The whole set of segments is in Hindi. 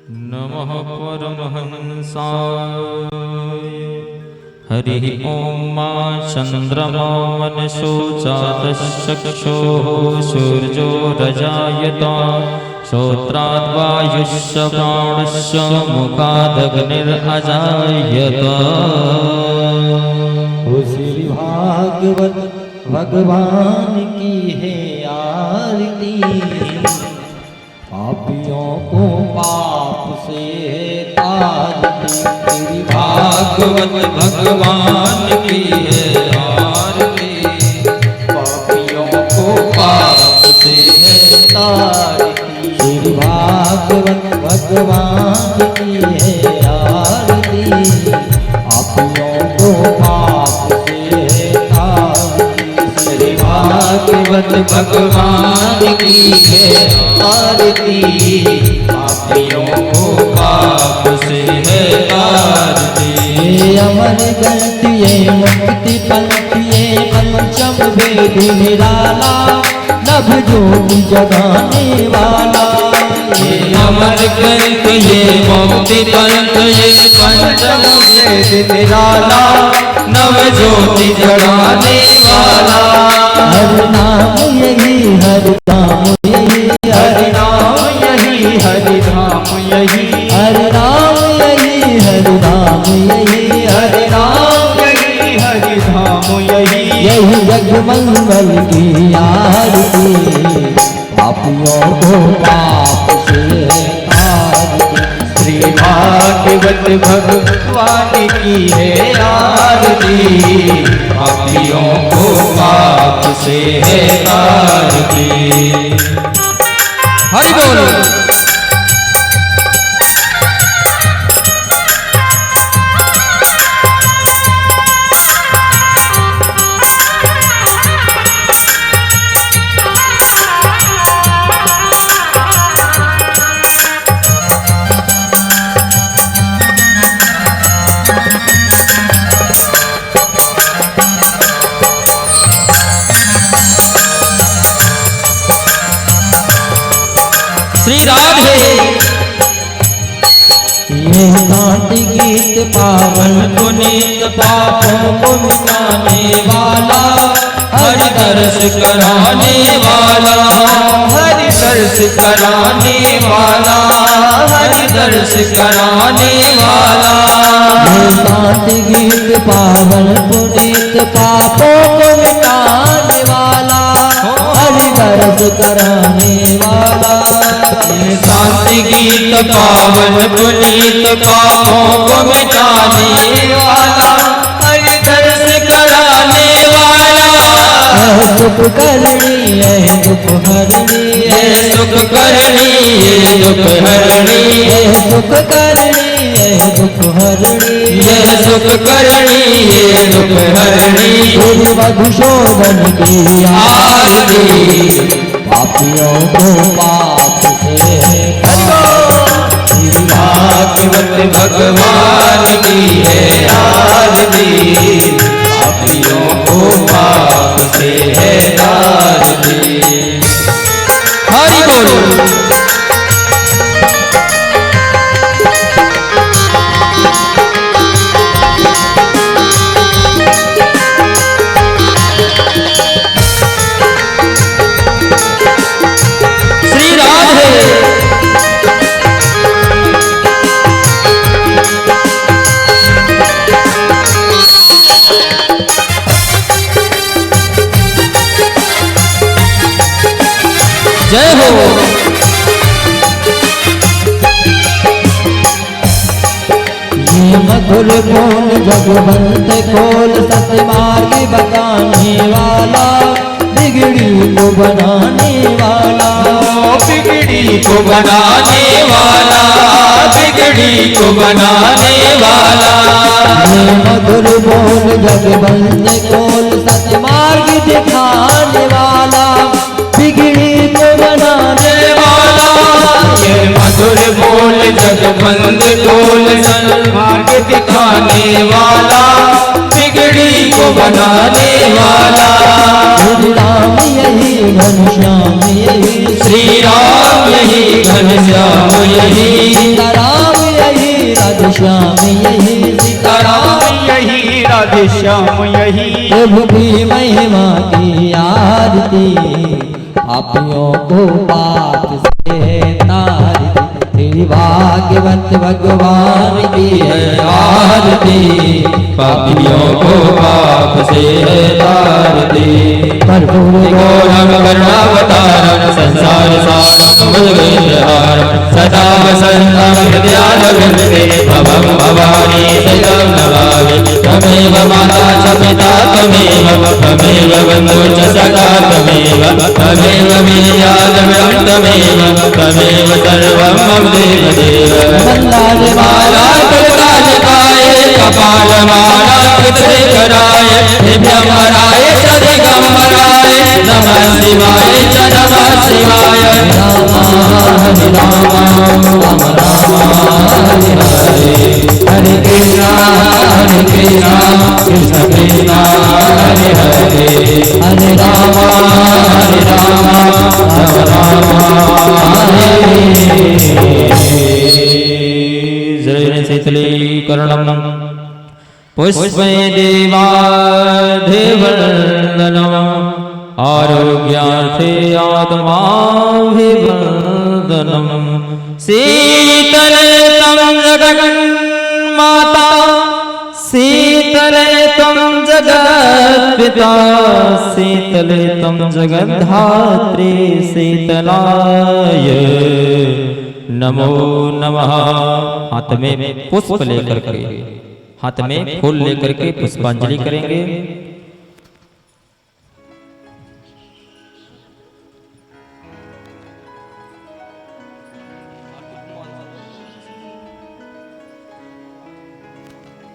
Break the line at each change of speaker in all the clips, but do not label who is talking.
नमः परमहंसाय। हरि ओम मा चंद्रमा मनसो चातश्चक्षुः सूर्यो रजायत श्रोत्राद्वायुश्च प्राणश्च मुखादग्निरजायत।
ओ श्री भागवत भगवान की है आरती, पापियों को पाप से तारती। श्री
भागवत भगवान की है आरती,
पापियों को पाप से तारती। श्री भागवत भगवान की है आरती, पापियों को पाप से तारती। श्री भागवत भगवान की है आरती,
पापियों को पाप से है तारती।
ये अमर ग्रंथ ये मुक्ति पंथ ये पंचम वेद निराला, नभ ज्योति जगाने वाला।
ये अमर ग्रंथ ये मुक्ति पंथ ये पंचम वेद निराला, नव ज्योति जगाने वाला।
हर नाम यही हर नाम यही हर नाम यही हर नाम यही हर नाम यही हर नाम यही हर नाम यही हर नाम यही। यही जग मंगल की आरती, पापियों को पाप से तारती।
श्री भागवत भगवान की है आरती, पापियों को पाप से है तारती। हरि बोल। श्री राधे।
ये नाट्य गीत पावन
पुनीत पापों को मिटाने वाला, हरि दर्श कराने वाला, हरि दर्श कराने वाला, हरि दर्श कराने वाला।
ये नाट्य गीत पावन पुनीत पापों को मिटाने वाला, हरि दर्श कराने वाला।
शांति गीत पावन पुनीत पापों को मिटाने वाला, हरि दर्श कराने वाला।
सुख करनी है दुख हरनी है,
सुख करनी है दुख हरनी है,
सुख करनी है दुख हरनी है,
सुख करनी है दुख हरनी।
श्री मधुसूदन की आरती, पापियों को पाप से
श्री भागवत भगवान की है आरती, पापियों को पाप से है तारती। हरि बोल। श्री राधे। जय हो।
ये मधुर बोल जगवंत खोल सतमार्ग बताने वाला, बिगड़ी को बनाने वाला,
बिगड़ी को बनाने वाला, बिगड़ी को बनाने वाला।
ये मधुर बोल जगवंत खोल सतमार्ग दिखाने वाला, बिगड़ी को बनाने वाला।
ये मधुर बोल जगवंत खोल सन्मार्ग दिखाने वाला, बिगड़ी को बनाने वाला।
श्री राम यही घनश्याम यही,
श्री राम यही घनश्याम यही,
सीता
राधे श्याम यही।
प्रभु की महिमा की आरती पापियों को पाप से तारती। तेरी भाग्यवंत भगवान की है आरती
पापियों को पाप से तारती।
कर्पूर
गौरम करुणावतारम संसार सारम भुजगेन्द्रहारम सदा वसन्तं हृदयारविन्दे भवं भवानी सहितं नमामि। त्वमेव माता च पिता त्वमेव बन्धु च सखा त्वमेव त्वमेव विद्याधरं त्वमेव सर्वं मम देवदेव।
वन्दायमाला
कृतालिकाय कपालमाला कृतशेखराय दिव्यमराय सदिगम्बराय नमः शिवाय च नमः शिवाय।
हरे राम राम राम हरे हरे हरे कृष्णा कृष्ण कृष्णा हरे हरे हरे राम
शीतलीकरणं पुष्पे देवाधिवर्धनम् आरोग्यार्थे आत्माभिवर्धनम्। शीतले तं जगन्माता शीतले तं जगत्पिता शीतले तं जगद्धात्री शीतलाय नमो नमः। हाथ में पुष्प लेकर के हाथ में फूल लेकर के पुष्पांजलि करेंगे।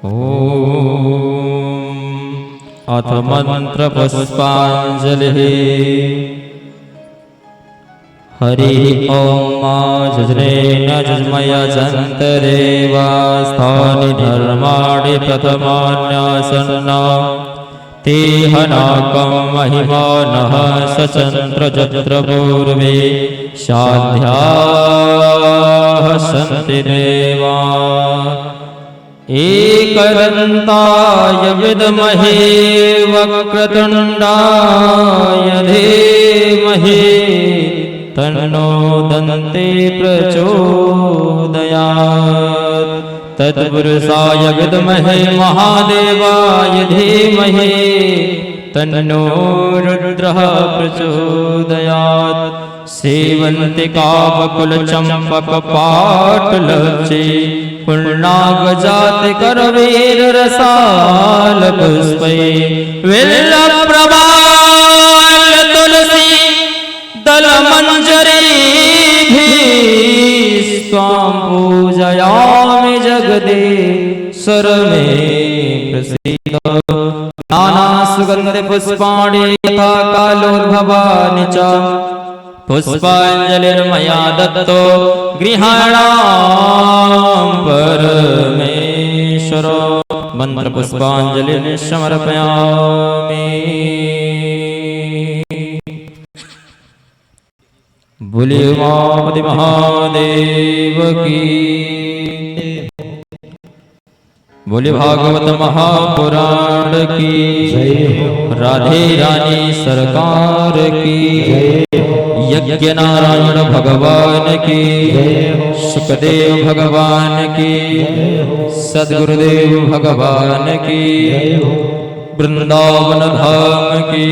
ओम अथ मंत्र पुष्पांजलि। हरि ओम मा जज्नेन जज्मय जन्तरेवा स्थानि धर्माणि प्रथमान्यासन्ना तेहनाकं महिमानः सचन्द्र जत्र पूर्वे साध्याः सन्ति देवा। एकदन्ताय विद्महे वक्रतुण्डाय धीमहि तन्नो दन्ते प्रचोदयात्। तत्पुरुषाय विद्महे महादेवाय धीमहि तन्नो रुद्रः प्रचोदयात्। सेवन्तिकावकुलचम्पकपाटलचे पूर्णागजातिकरवीररसाल पुष्पै विल्लप्रवाल तुलसी दलमञ्जरीभिः स्वां पूजयामि जगदीश्वर मे प्रसीद। नानासुगन्धपुष्पाणि यथा कालोद्भवानि च पुष्पाञ्जलिर्मया दत्तो गृहाणां परमेश्वर। मंत्र पुष्पांजलिं समर्पयामि। बोलिए उमापति महादेव की। बोले भागवत महापुराण की। राधे रानी सरकार की। यज्ञ नारायण भगवान की। सुखदेव भगवान की। सद्गुरुदेव भगवान की। वृंदावन धाम की।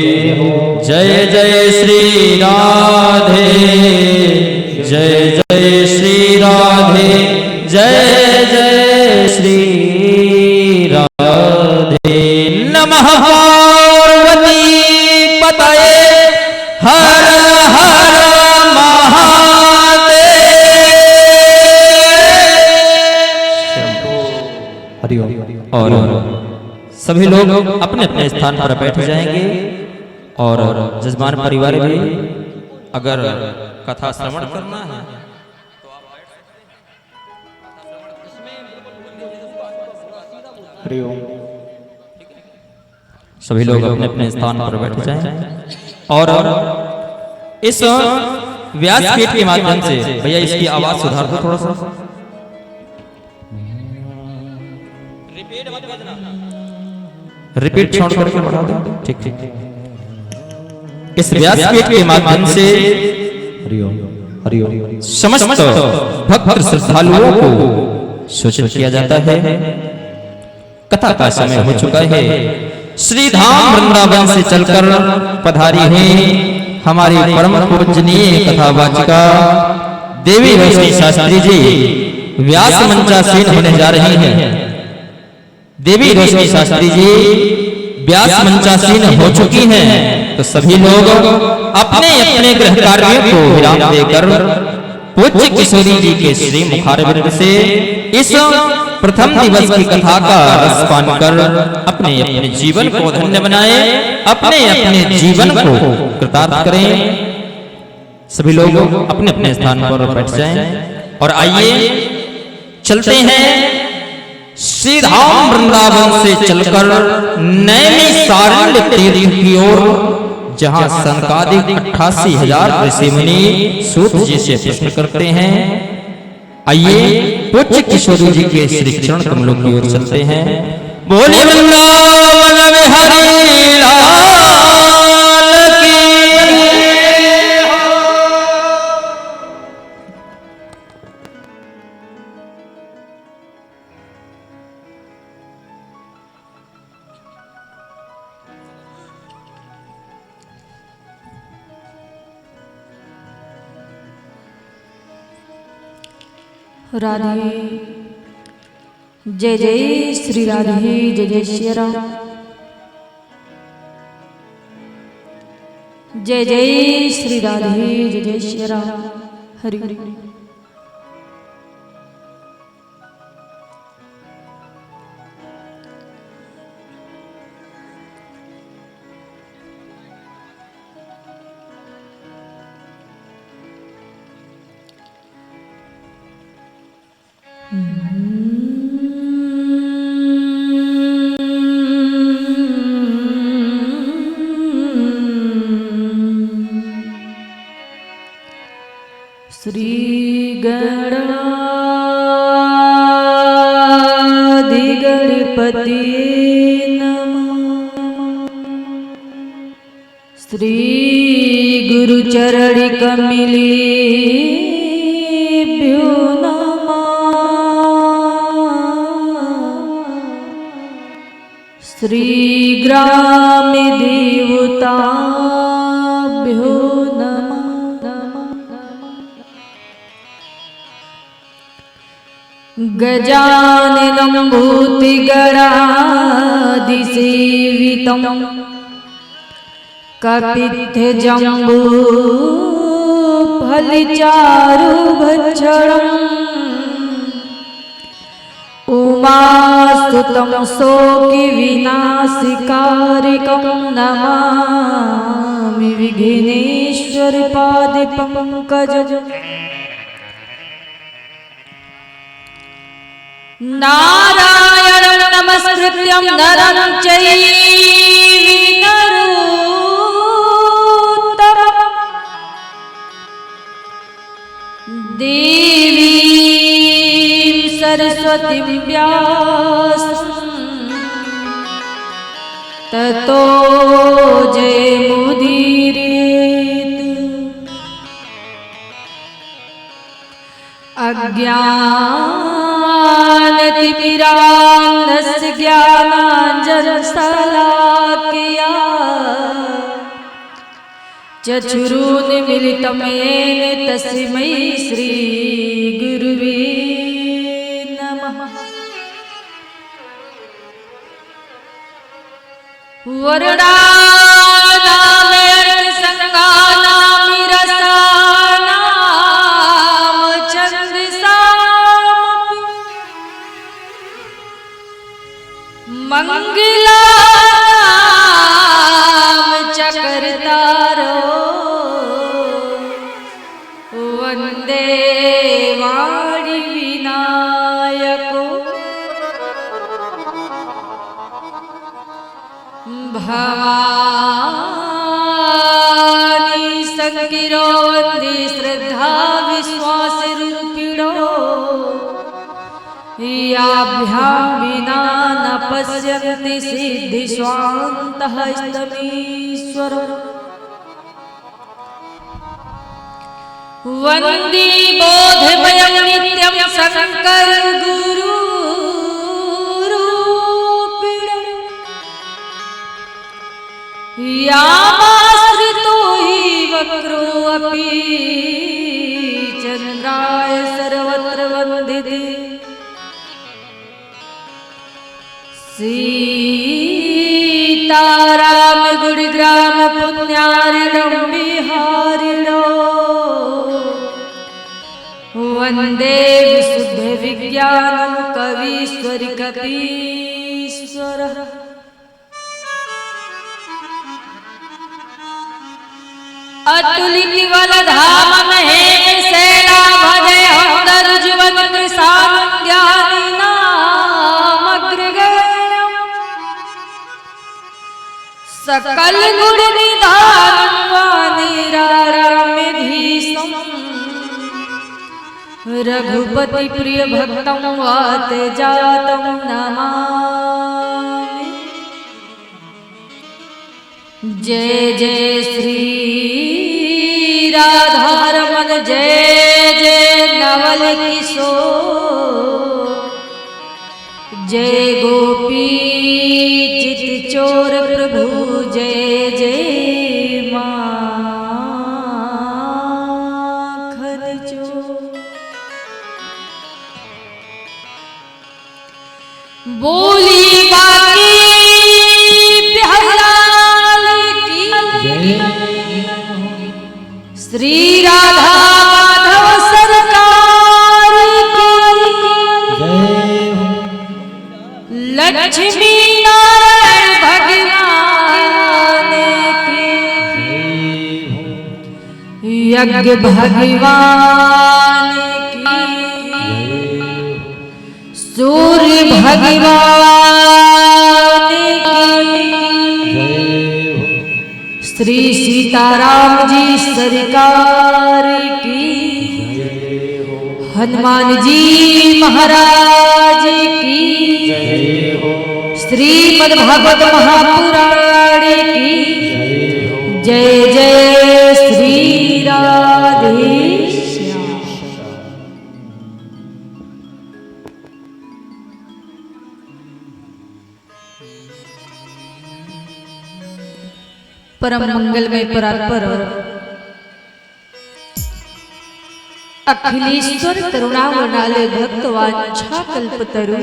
जय जय श्री राधे जय जय श्री राधे जय जय श्री राधे। नमः पार्वती पतये हर हर महादेव। और सभी लोग अपने अपने स्थान पर बैठ जाएंगे और जजमान परिवार भी अगर कथा श्रवण करना है सभी लोग अपने अपने स्थान पर बैठ जाएं और इस व्यासपीठ के माध्यम से भैया इसकी आवाज सुधार दो थोड़ा सा। रिपीट छोड़ करके बढ़ा दो। ठीक ठीक। इस व्यासपीठ के माध्यम से
हरिओम हरिओम
समस्त भक्त श्रद्धालुओं को सूचित किया जाता है कथा का समय हो चुका है। श्री धाम वृंदावन से चलकर पधारी हैं हमारी परम पूजनीय कथावाचिका देवी रोशनी शास्त्री जी व्यास मंचासीन होने जा रही हैं। देवी रोशनी शास्त्री जी व्यास मंचासीन हो चुकी हैं, तो सभी लोग अपने अपने गृह कार्यों को विराम देकर पूज्य किशोरी जी के श्री मुखारविंद से इस प्रथम दिवस की कथा का रस पान कर अपने अपने जीवन को धन्य बनाए, अपने अपने जीवन को कृतार्थ करें। सभी लोग अपने अपने स्थान पर बैठ जाएं और आइए चलते हैं श्री धाम वृंदावन से चलकर नैमिषारण्य तीर्थ की ओर, जहां सनकादिक 88,000 ऋषि मुनि सूत जी से प्रश्न करते हैं। आइए पूज्य किशोरी जी के श्री चरण कमलों की ओर चलते हैं। बोले वृंदावन बिहारी लाल की।
राधे जय जय श्री राधे जय जय श्री राम जय जय श्री राधे जय जय श्री राम हरि हरि। श्री गणाधिगणपति नमः। श्री गुरुचरण कमलेभ्यो नमः। श्री ग्राम देवताभ्यो नमः। गजाननं भूतिगणाधिसेवितं कपित्थजम्बूफलचारुभक्षणम् उमास्तुतं शोकविनाशकारिकं नमामि विघ्नेश्वरपादपङ्कजम्। नारायणं नमस्कृत्यं नरं चैव नरोत्तमं देवीं सरस्वतीं व्यासं ततो जयमुदीरयेत्। अज्ञानतिमिरान्धस्य ज्ञानाञ्जनशलाकया चक्षुरुन्मीलितं येन तस्मै श्रीगुरुवे नमः। वर्णानामेऽर्थसङ्गानां रसानां छन्दसामपि मङ्गलानां च कर्तारो वन्दे वाणिविनायको। भवानी संगिरो वन्दे श्रद्धा विश्वासरूपिणो याभ्यां विना न पश्यन्ति सिद्धिस्वान्तः स्तमीश्वरम् वन्दे बोधमयं नित्यं शङ्कर गुरुरूपिणम् यामाश्रितो हि वक्रो अपि चन्द्राय सर्वत्र वन्दिते सीताराम गुरुग्राम पुण्यारिणं बिहारिणो वन्दे विशुद्ध विज्ञानं कवीश्वर कपीश्वर अतुलित वलधाम महेश सेना भजे हम दरुज्वल कृषानं ज्ञानिनामग्रगण्यम् सकल गुण निधानं वानिराराम्यधीशम् रघुपति प्रिय भक्तं वात जातं नमामि जय जय श्री राधारमण जय जय नवल किशोर जय गोपी चित चोर प्रभु जय जय माखन चोर बोली बाकी बिहार की श्री राधा माधव सरकार की लक्ष्मी नारायण भगवान की यज्ञ भगवान की सूर्य भगवान की श्री सीताराम जी सरकार की हनुमान जी महाराज की श्रीमद् भागवत महापुराण की जय जय श्री राधे परम मंगलमय परात्पर अखिलेश्वर करुणावनाले भक्तवांछा कल्पतरु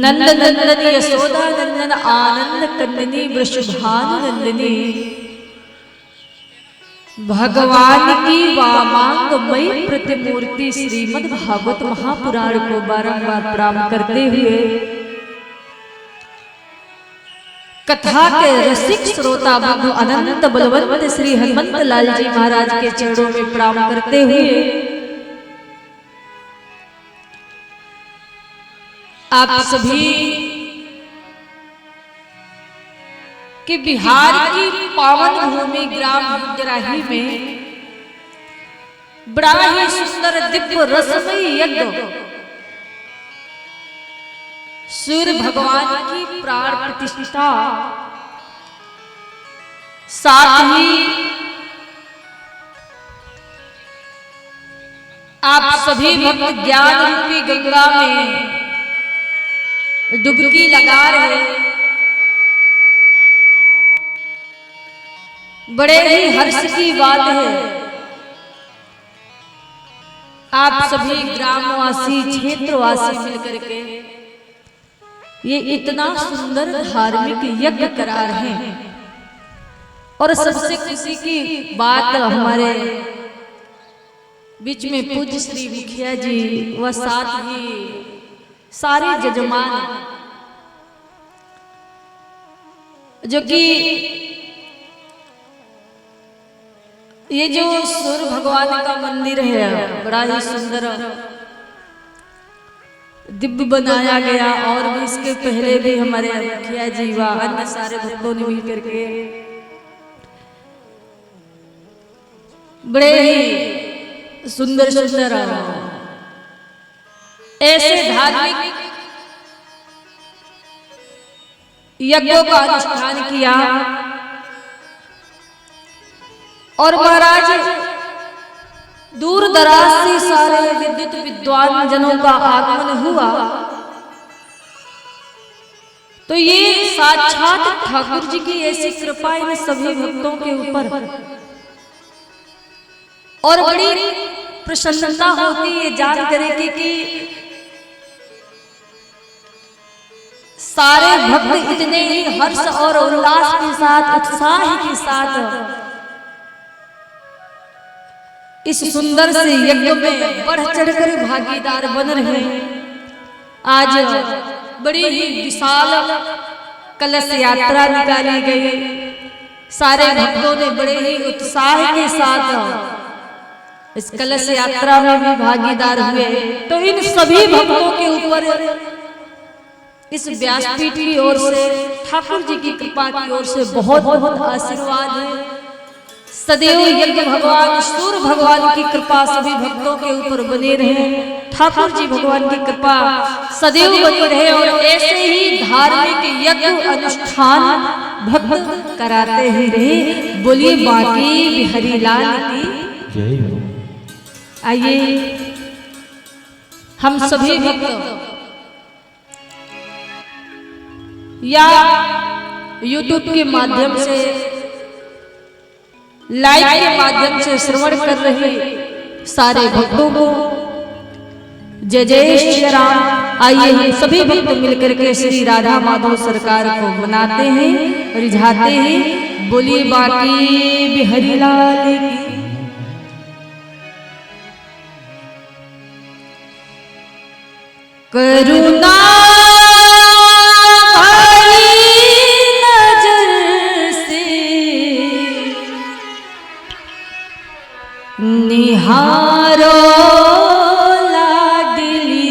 नंद नंदन यशोदा नंदन आनंद कंदनी वृषभानुनंदिनी भगवान की वामांगमयी प्रतिमूर्ति श्रीमद् भागवत महापुराण को बारंबार प्रणाम करते हुए कथा के रसिक श्रोता बंधु अनंत बलवंत श्री हनुमंत लाल जी महाराज के चरणों में प्रणाम करते हुए आप सभी के बिहार की पावन भूमि ग्राम गुजराही में बड़ा ही सुंदर दिव्य रसमयी यज्ञ सूर्य भगवान की प्राण प्रतिष्ठा साथ ही आप सभी भक्त ज्ञान रूपी गंगा में डुबकी लगा रहे बड़े ही हर्ष की बात है। आप सभी ग्रामवासी क्षेत्रवासी मिलकर के ये इतना सुंदर धार्मिक यज्ञ करा रहे हैं और सबसे खुशी की बात हमारे बीच में पूज्य श्री मुखिया जी व साथ ही सारे जजमान जो कि ये जो सूर्य भगवान का मंदिर है बड़ा ही सुंदर दिव्य बनाया गया और भी इसके पहले भी हमारे मुखिया जी व अन्य सारे भक्तों ने मिलकर के बड़े ही सुंदर सुंदर ऐसे धार्मिक यज्ञों का अनुष्ठान किया और महाराज दूर दराज से सारे विद्युत विद्वान जनों का आगमन हुआ तो ये साक्षात ठाकुर जी की ऐसी कृपा इन सभी भक्तों के ऊपर और बड़ी प्रसन्नता होती है जान करके कि सारे भक्त इतने ही हर्ष और उल्लास के साथ उत्साह के साथ इस सुंदर से यज्ञ में बढ़ चढ़कर भागीदार बन रहे हैं। आज बड़ी ही विशाल कलश यात्रा निकाली गई, सारे भक्तों ने बड़े ही उत्साह के साथ इस कलश यात्रा में भी भागीदार हुए। तो इन सभी भक्तों के ऊपर इस व्यासपीठ की ओर से ठाकुर जी की कृपा की ओर से बहुत बहुत आशीर्वाद है। सदैव यज्ञ भगवान सूर्य भगवान की कृपा सभी भक्तों के ऊपर बने रहे, ठाकुर जी भगवान की कृपा सदैव बनी रहे और ऐसे ही धार्मिक यज्ञ अनुष्ठान भक्त कराते ही रहे। बोलिए बाकी बिहारी लाल की जय हो। आइए हम सभी भक्त या YouTube के माध्यम से लाइव के माध्यम से श्रवण कर रहे सारे भक्तों को जय जय श्री राम। आइए हम सभी भक्त मिलकर के श्री राधा माधव सरकार को मनाते हैं, रिझाते हैं। बोलिए बाकी बिहारी लाल की करुणा निहारो लाडली।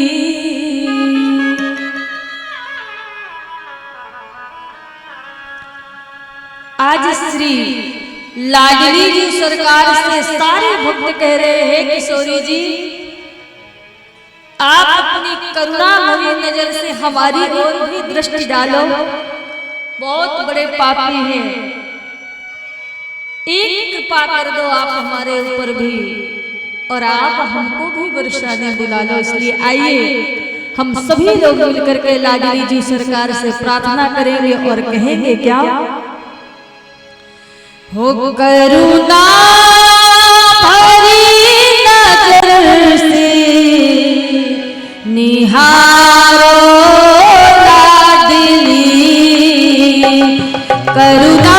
आज श्री लाडली जी सरकार से सारे भक्त कह रहे हैं किशोरी जी आप अपनी करुणा भरी नजर से हमारी ओर भी दृष्टि डालो, बहुत बड़े पापी हैं, एक कृपा कर दो आप हमारे ऊपर भी और आप हमको भी वर्षाने बुला लो। इसलिए आइए हम सभी लोग मिलकर के लाडली जी सरकार से प्रार्थना करेंगे और कहेंगे क्या, हो करुणा भरी नजर से निहारो लाडली, करुणा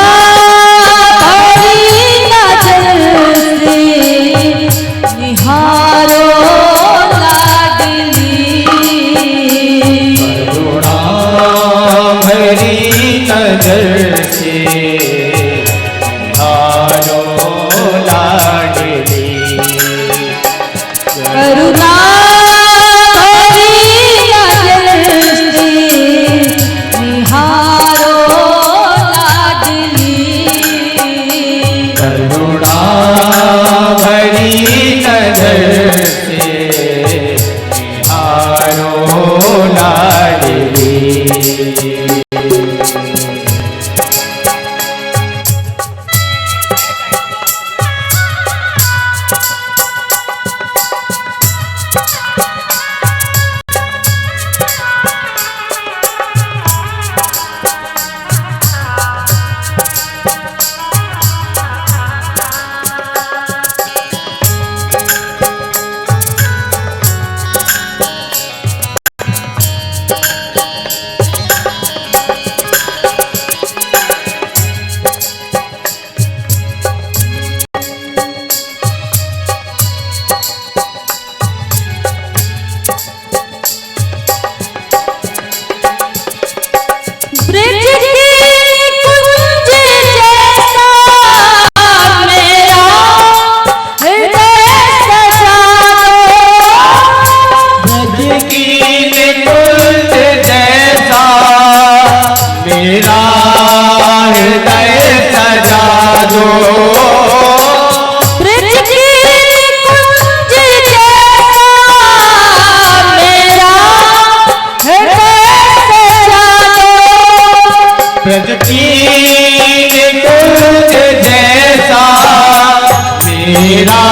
मेरा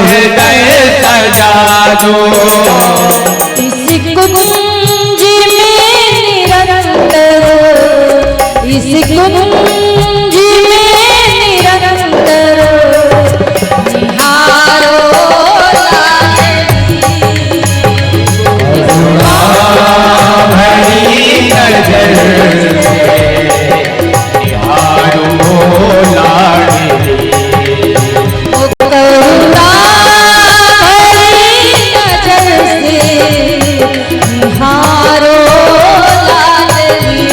हृदय सजा दो,
इस कुंज में निरंतर, इस कुंज में निरंतर निहारो
भरी नजर से निहारो लाडली,
करुणा भरी नजर से निहारो लाडली,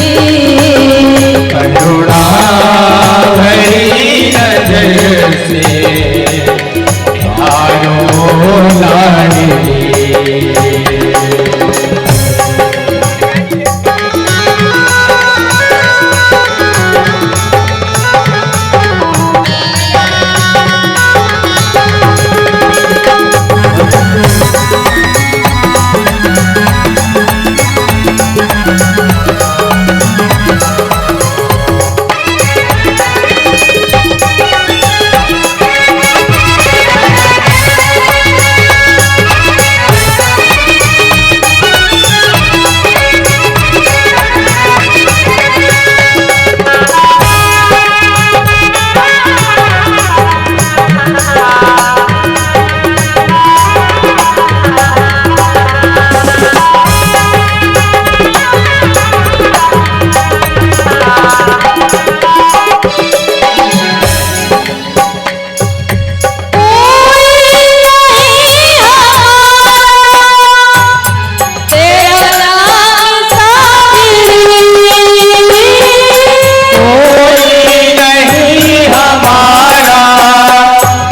करुणा भरी नजर से निहारो लाडली।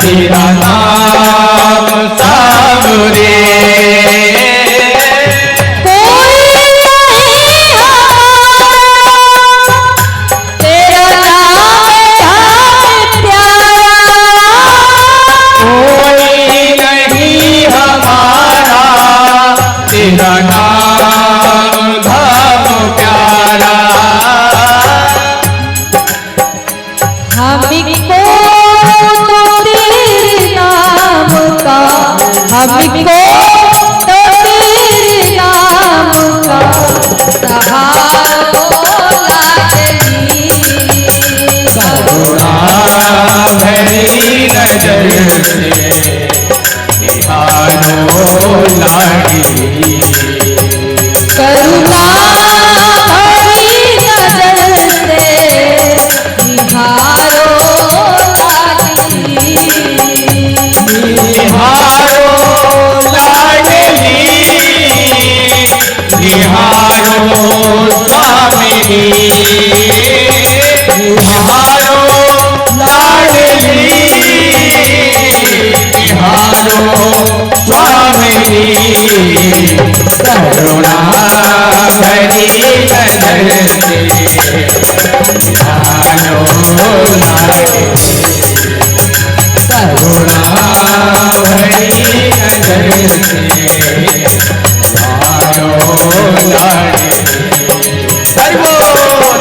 तेरा नाम सावरे,
कोई नहीं हमारा, तेरा नाम प्यारा,
कोई नहीं हमारा, तेरा नाम धाम प्यारा,
हमको तो तेरे नाम का, हमको तो तेरे नाम का सहारो लाडली,
करुणा भरी नजर से निहारो लाडली,
करुणा भरी नजर से निहारो लाडली,
निहारो लाडली, निहारो स्वामिनी, निहारो लाडली, निहारो स्वामिनी, करुणा भरी नजर से निहारो लाडली, करुणा भरी नजर से निहारो लाडली। हरि बोल।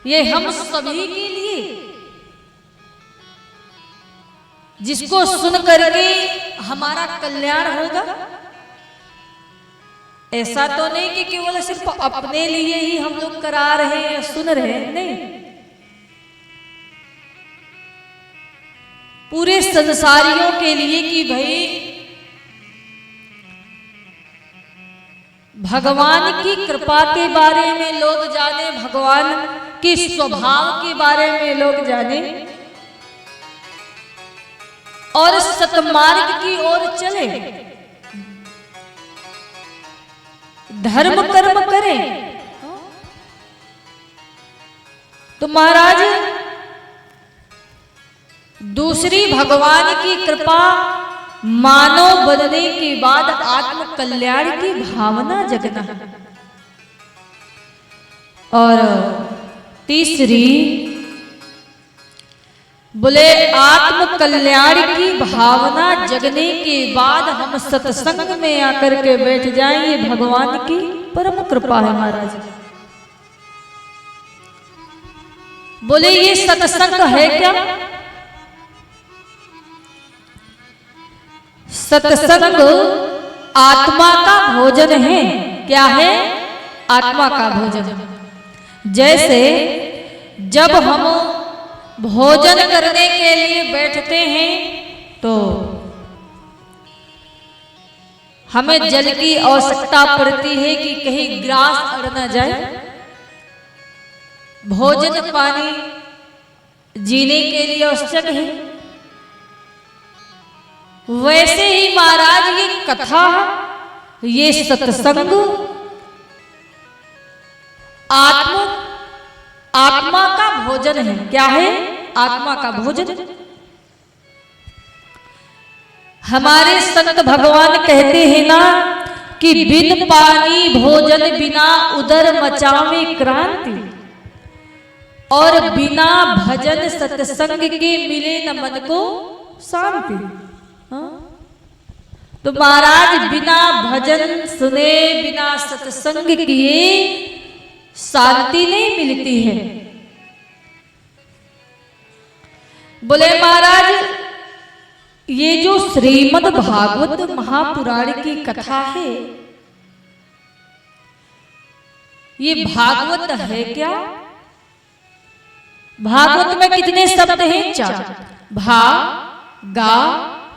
ये हम सभी के लिए, जिसको सुन करके हमारा कल्याण होगा। ऐसा तो नहीं कि केवल सिर्फ अपने लिए ही हम लोग करा रहे हैं, सुन रहे हैं, नहीं, पूरे संसारियों के लिए कि भाई भगवान की कृपा के बारे में लोग जाने, भगवान के स्वभाव के बारे में लोग जाने और सतमार्ग की ओर चले, धर्म कर्म करें। तो महाराज दूसरी भगवान की कृपा, मानव बनने के बाद आत्म कल्याण की भावना जगना, और तीसरी बोले आत्म कल्याण की भावना जगने के बाद हम सत्संग में आकर के बैठ जाएंगे, भगवान की परम कृपा है महाराज। बोले ये सत्संग है क्या? सत्संग आत्मा का भोजन है। क्या है? आत्मा का भोजन। जैसे जब हम भोजन करने के लिए बैठते हैं तो हमें जल की आवश्यकता पड़ती है कि कहीं ग्रास अड़ न जाए। भोजन पानी जीने के लिए आवश्यक है। वैसे ही महाराज ये कथा, ये सत्संग आत्मा का भोजन है। क्या है? आत्मा का भोजन। हमारे संत भगवान कहते हैं ना कि बिन पानी भोजन बिना उदर मचावे क्रांति, और बिना भजन सत्संग के मिले न मन को शांति। तो महाराज बिना भजन सुने, बिना सत्संग किए शांति नहीं मिलती है। बोले महाराज ये जो श्रीमद् भागवत महापुराण की कथा है, ये भागवत है क्या? भागवत में कितने शब्द हैं? 4। भा, गा,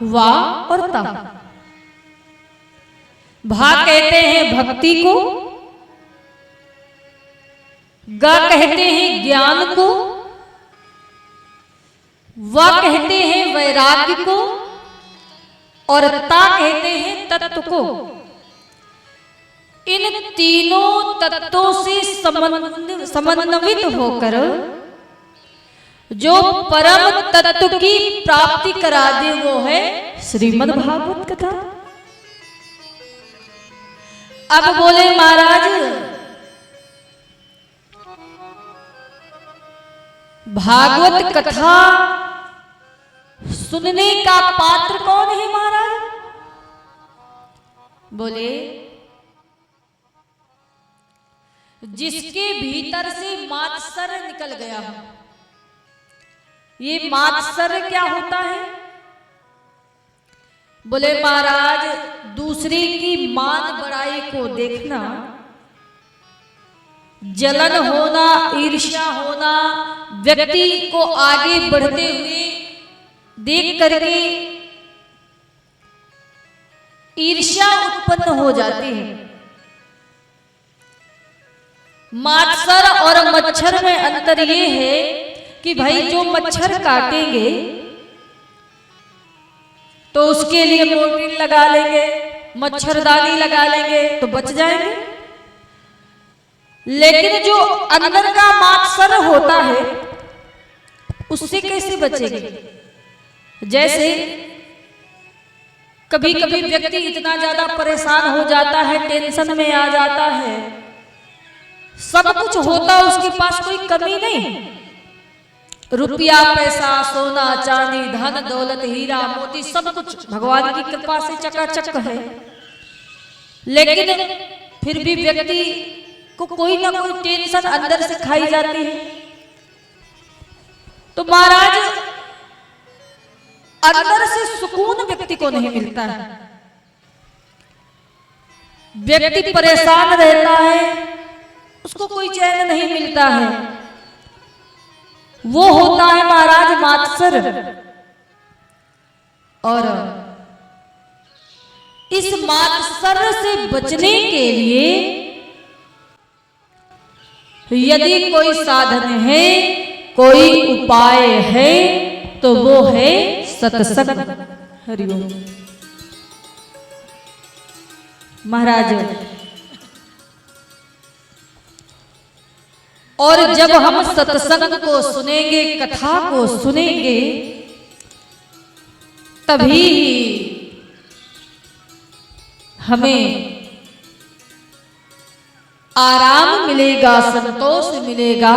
वा और ता। भा कहते हैं भक्ति को, गा कहते हैं ज्ञान को, वा कहते हैं वैराग्य को, और ता कहते हैं तत्व को। इन तीनों तत्वों से समन्वित होकर जो परम तत्व की प्राप्ति करा दे वो है श्रीमद् भागवत कथा। अब बोले महाराज भागवत कथा सुनने का पात्र कौन है महाराज? बोले जिसके भीतर से मात्सर्य निकल गया हो। ये मात्सर्य क्या होता है? बोले महाराज दूसरे की मान बड़ाई को देखना, जलन होना, ईर्ष्या होना, व्यक्ति को आगे बढ़ते हुए देख करके ईर्ष्या उत्पन्न हो जाती है। मात्सर और मच्छर में अंतर ये है कि भाई जो मच्छर काटेंगे तो उसके लिए मोर्टिन लगा लेंगे, मच्छरदानी लगा लेंगे तो बच जाएंगे। लेकिन जो अंदर का मात्सर होता है उससे कैसे बचेंगे? जैसे कभी कभी व्यक्ति इतना ज्यादा परेशान हो जाता है, टेंशन में आ जाता है, सब कुछ होता उसके पास, कोई कमी नहीं, रुपया पैसा सोना चांदी धन दौलत हीरा मोती सब कुछ भगवान की कृपा से चकाचक है, लेकिन फिर भी व्यक्ति को कोई ना कोई टेंशन अंदर से खाई जाती है। तो महाराज अंदर से सुकून व्यक्ति को नहीं मिलता है। व्यक्ति परेशान रहता है, उसको कोई चैन नहीं मिलता है। वो होता है महाराज मात्सर। और इस मात्सर से बचने के लिए यदि कोई साधन है, कोई उपाय है, तो वो है सत्संग। हरिओम। महाराज और जब हम सत्संग को सुनेंगे, कथा को सुनेंगे, तभी हमें आराम मिलेगा, संतोष मिलेगा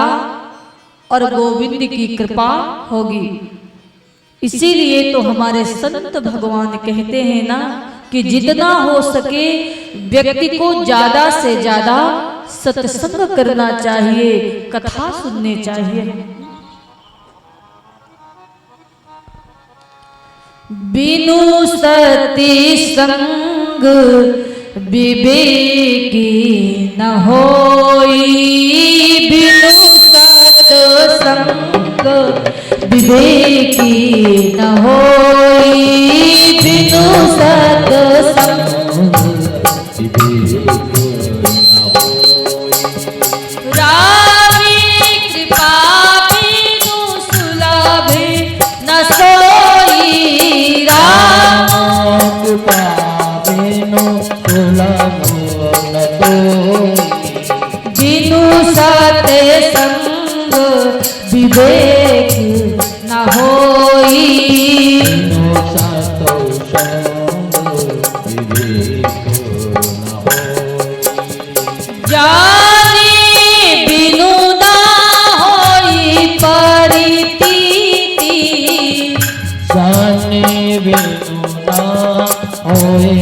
और गोविंद की कृपा होगी। इसीलिए तो हमारे संत भगवान कहते हैं ना कि जितना हो सके व्यक्ति को ज्यादा से ज्यादा सत्संग करना चाहिए, कथा सुननी चाहिए। बिनु सत्संग विवेकी न होई, बिनु सत्संग विवेकी न होई, बिनु सत्संग रामी कृपा बिनु सुलभे न सोई, राम
कृपा बिनु सुलभ न सोई,
बिनु सत्संग विवेक न होई,
बिनु सत्संग विवेक न होई,
जाने बिनु ना होई परितीति,
जाने बिनु ना होए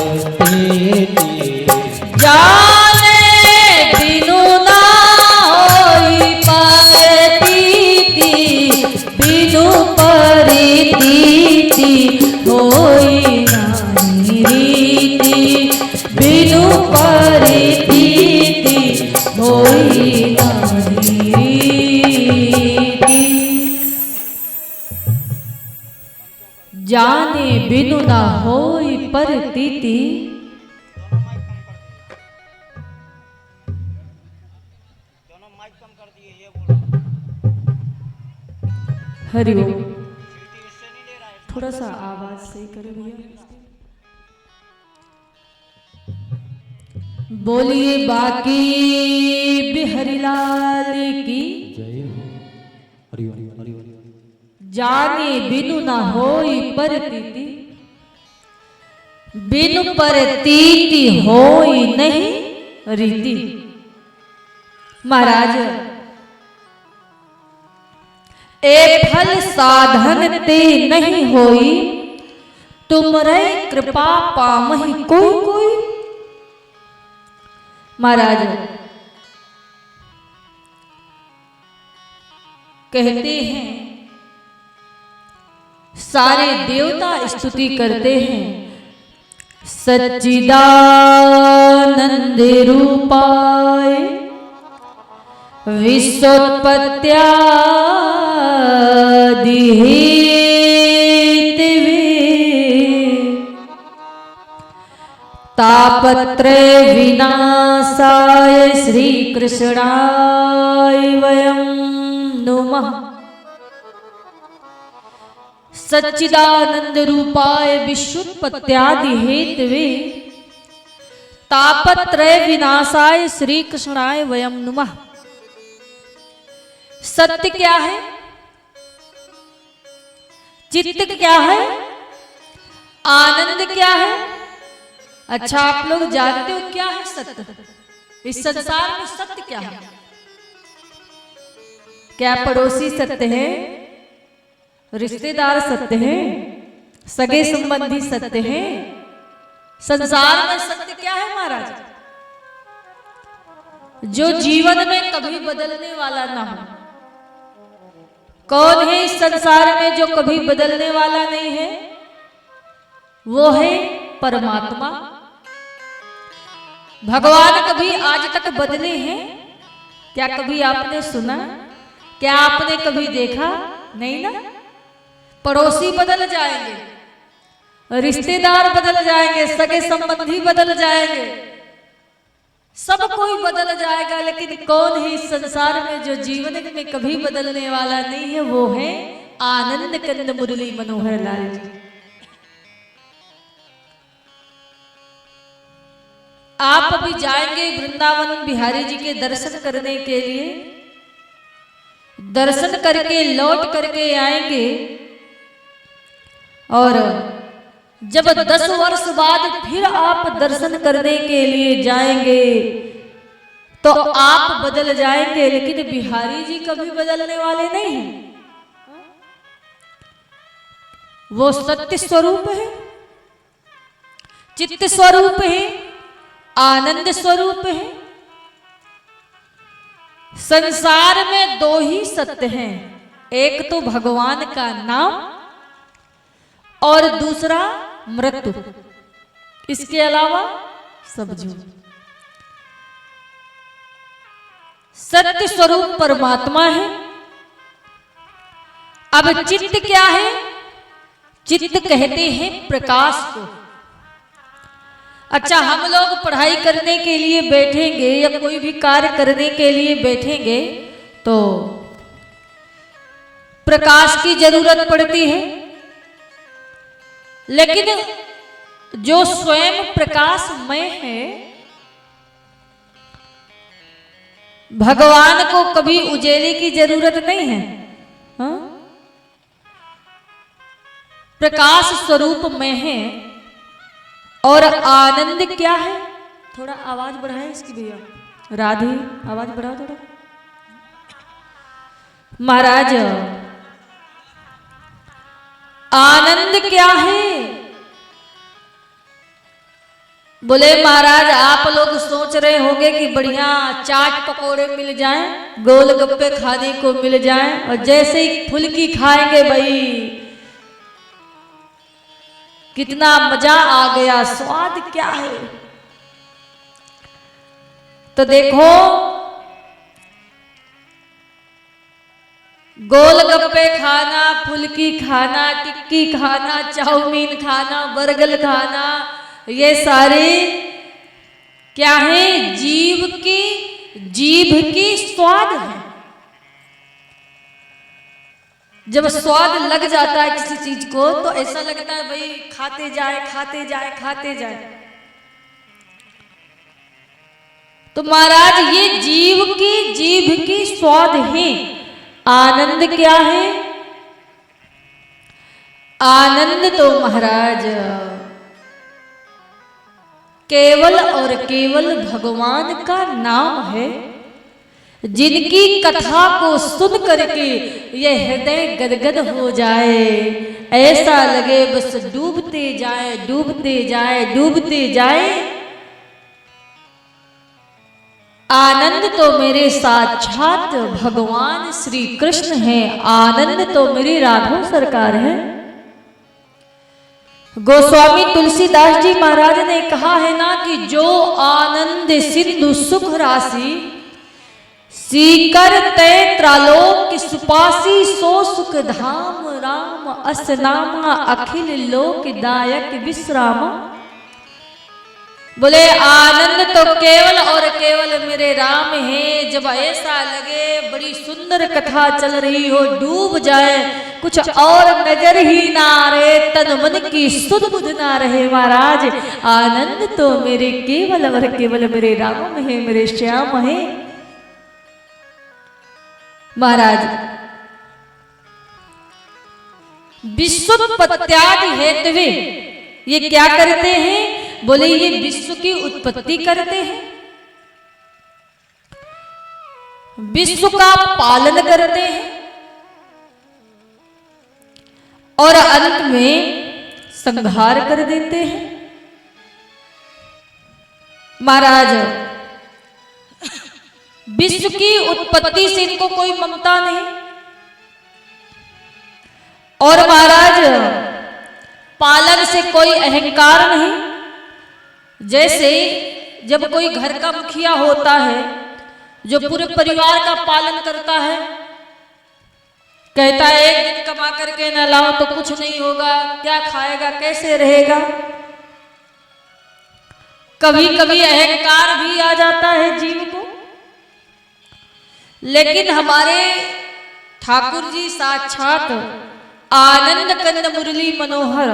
परतीति,
जाने बिनु ना होई परितीति, बिनु परितीति होई नाहि रीति, बिनु परितीति होई नाहि रीति, जाने बिनु ना होई परितीति। हरिओम। थोड़ा सा आवाज सही करें भैया। बोलिए बाकी बिहरीलाल की
जय हो। हरि ओम हरि ओम।
जाने बिनु ना होई परतीति, बिनु परतीति होई नहीं रीति। महाराज ए फल साधन ते नहीं होई, तुमरे कृपा पामहि कोई कोई। महाराज कहते हैं, सारे देवता स्तुति करते हैं, सच्चिदानंद रूपाय विश्वोत्पत्त्यादि हेतवे तापत्रय विनाशाय श्री कृष्णाय वयं नुमः। सच्चिदानंद रूपाय विश्वोत्पत्त्यादि हेतवे तापत्रय विनाशाय श्री कृष्णाय वयं नुमः। सत्य क्या है? चित्त क्या है? आनंद क्या है? अच्छा, आप लोग जानते हो क्या है सत्य? इस संसार में सत्य क्या है? क्या पड़ोसी सत्य है? रिश्तेदार सत्य है? सगे संबंधी सत्य है? संसार में सत्य क्या है महाराज? जो जीवन में कभी बदलने वाला ना हो, कौन है इस संसार में जो कभी बदलने वाला नहीं है? वो है परमात्मा। भगवान कभी आज तक बदले हैं? क्या कभी आपने सुना? क्या आपने कभी देखा? नहीं ना। पड़ोसी बदल जाएंगे, रिश्तेदार बदल जाएंगे, सगे संबंधी बदल जाएंगे, सब कोई बदल जाएगा, लेकिन कौन है इस संसार में जो जीवन में कभी बदलने वाला नहीं है? वो है आनंद कंद मुरली मनोहर लाल जी। आप अभी जाएंगे वृंदावन बिहारी जी के दर्शन करने के लिए, दर्शन करके लौट करके आएंगे, और जब 10 वर्ष बाद फिर आप दर्शन करने के लिए जाएंगे तो आप बदल जाएंगे, लेकिन बिहारी जी कभी बदलने वाले नहीं हैं। वो सत्य स्वरूप है, चित्त स्वरूप है, आनंद स्वरूप है। संसार में 2 ही सत्य हैं, एक तो भगवान का नाम और दूसरा मृत्यु। इसके अलावा सब झूठ। सत्य स्वरूप परमात्मा है। अब चित्त क्या है? चित्त कहते हैं प्रकाश को। अच्छा, हम लोग पढ़ाई करने के लिए बैठेंगे या कोई भी कार्य करने के लिए बैठेंगे तो प्रकाश की जरूरत पड़ती है, लेकिन जो स्वयं प्रकाशमय है, भगवान को कभी उजेले की जरूरत नहीं है। हा? प्रकाश स्वरूप में है। और आनंद क्या है? थोड़ा आवाज बढ़ाए इसकी भैया, राधे आवाज बढ़ाओ थोड़ा। महाराज, आनंद क्या है? बोले महाराज, आप लोग सोच रहे होंगे कि बढ़िया चाट पकोड़े मिल जाएं, गोलगप्पे खाने को मिल जाएं, और जैसे ही फुल्की खाएंगे भाई कितना मजा आ गया, स्वाद क्या है। तो देखो, गोलगप्पे खाना, फुल्की खाना, टिक्की खाना, चाउमीन खाना, बर्गर खाना, ये सारे क्या है? जीभ की स्वाद है। जब स्वाद लग जाता है किसी चीज को तो ऐसा लगता है भाई खाते जाए खाते जाए खाते जाए। तो महाराज, ये जीभ की स्वाद है। आनंद क्या है? आनंद तो महाराज केवल और केवल भगवान का नाम है, जिनकी कथा को सुन करके यह हृदय गदगद हो जाए, ऐसा लगे बस डूबते जाए डूबते जाए डूबते जाए। आनंद तो मेरे साक्षात भगवान श्री कृष्ण है, आनंद तो मेरी राघव सरकार है। गोस्वामी तुलसीदास जी महाराज ने कहा है ना कि जो आनंद सिंधु सुख राशि, सीकर तय त्रालोक की सुपासी, सो सुख धाम राम असनामा, अखिल लोक दायक विश्राम। बोले आनंद तो केवल और केवल मेरे राम है। जब ऐसा लगे बड़ी सुंदर कथा चल रही हो, डूब जाए, कुछ और नजर ही ना आ रहे, तन मन की सुध बुध ना रहे, महाराज आनंद तो मेरे केवल और केवल मेरे राम में है, मेरे श्याम है। महाराज, विश्वोत्पत्त्यादि हेतवे ये क्या करते हैं? बोले ये विश्व की उत्पत्ति करते हैं, विश्व का पालन करते हैं, और अंत में संहार कर देते हैं। महाराज, विश्व की उत्पत्ति से इनको कोई ममता नहीं, और महाराज पालन से कोई अहंकार नहीं। जैसे जब कोई घर का मुखिया होता है जो पूरे परिवार का पालन करता है, कहता है एक दिन कमा करके न लाओ तो कुछ नहीं होगा, क्या खाएगा, कैसे रहेगा। कभी कभी अहंकार भी आ जाता है जीव को, लेकिन हमारे ठाकुर जी साक्षात आनंद कंद मुरली मनोहर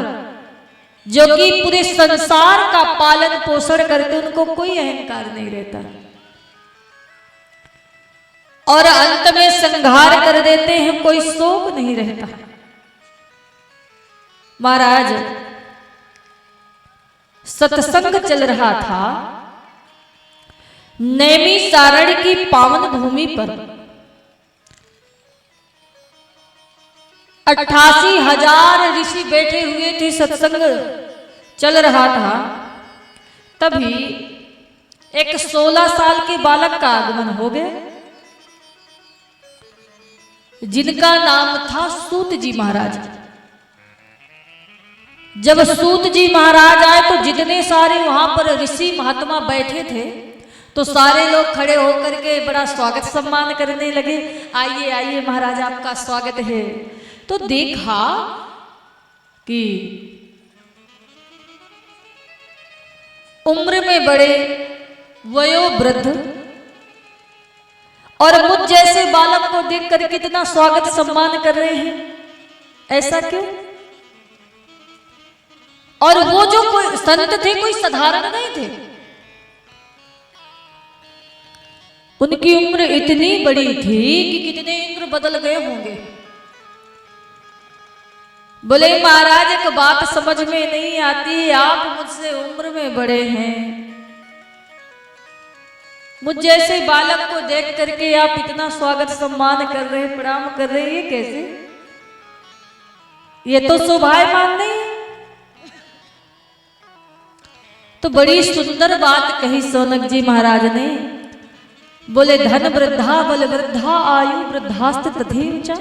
जो कि पूरे संसार का पालन पोषण करते, उनको कोई अहंकार नहीं रहता और अंत में संहार कर देते हैं, कोई शोक नहीं रहता। महाराज सत्संग चल रहा था नैमिषारण्य की पावन भूमि पर। 88,000 ऋषि बैठे हुए थे, सत्संग चल रहा था। तभी एक 16 साल के बालक का आगमन हो गया, जिनका नाम था सूत जी महाराज। जब सूत जी महाराज आए तो जितने सारे वहां पर ऋषि महात्मा बैठे थे तो सारे लोग खड़े होकर के बड़ा स्वागत सम्मान करने लगे। आइए आइए महाराज, आपका स्वागत है। तो देखा कि उम्र में बड़े, वयोवृद्ध और मुझ जैसे बालक को देखकर कितना स्वागत सम्मान कर रहे हैं। ऐसा क्यों? और वो जो कोई संत थे, कोई साधारण नहीं थे। उनकी उम्र इतनी बड़ी थी कि कितने इंद्र बदल गए होंगे। बोले महाराज एक बात समझ में नहीं आती, आप मुझसे उम्र में बड़े हैं, मुझ जैसे बालक को देख करके आप इतना स्वागत सम्मान कर रहे हैं, प्रणाम कर रहे हैं, ये कैसे? ये तो शोभायमान नहीं है। तो बड़ी सुंदर बात कही सौनक जी महाराज ने। बोले धन वृद्धा बल वृद्धा आयु वृद्धास्त तथैव च।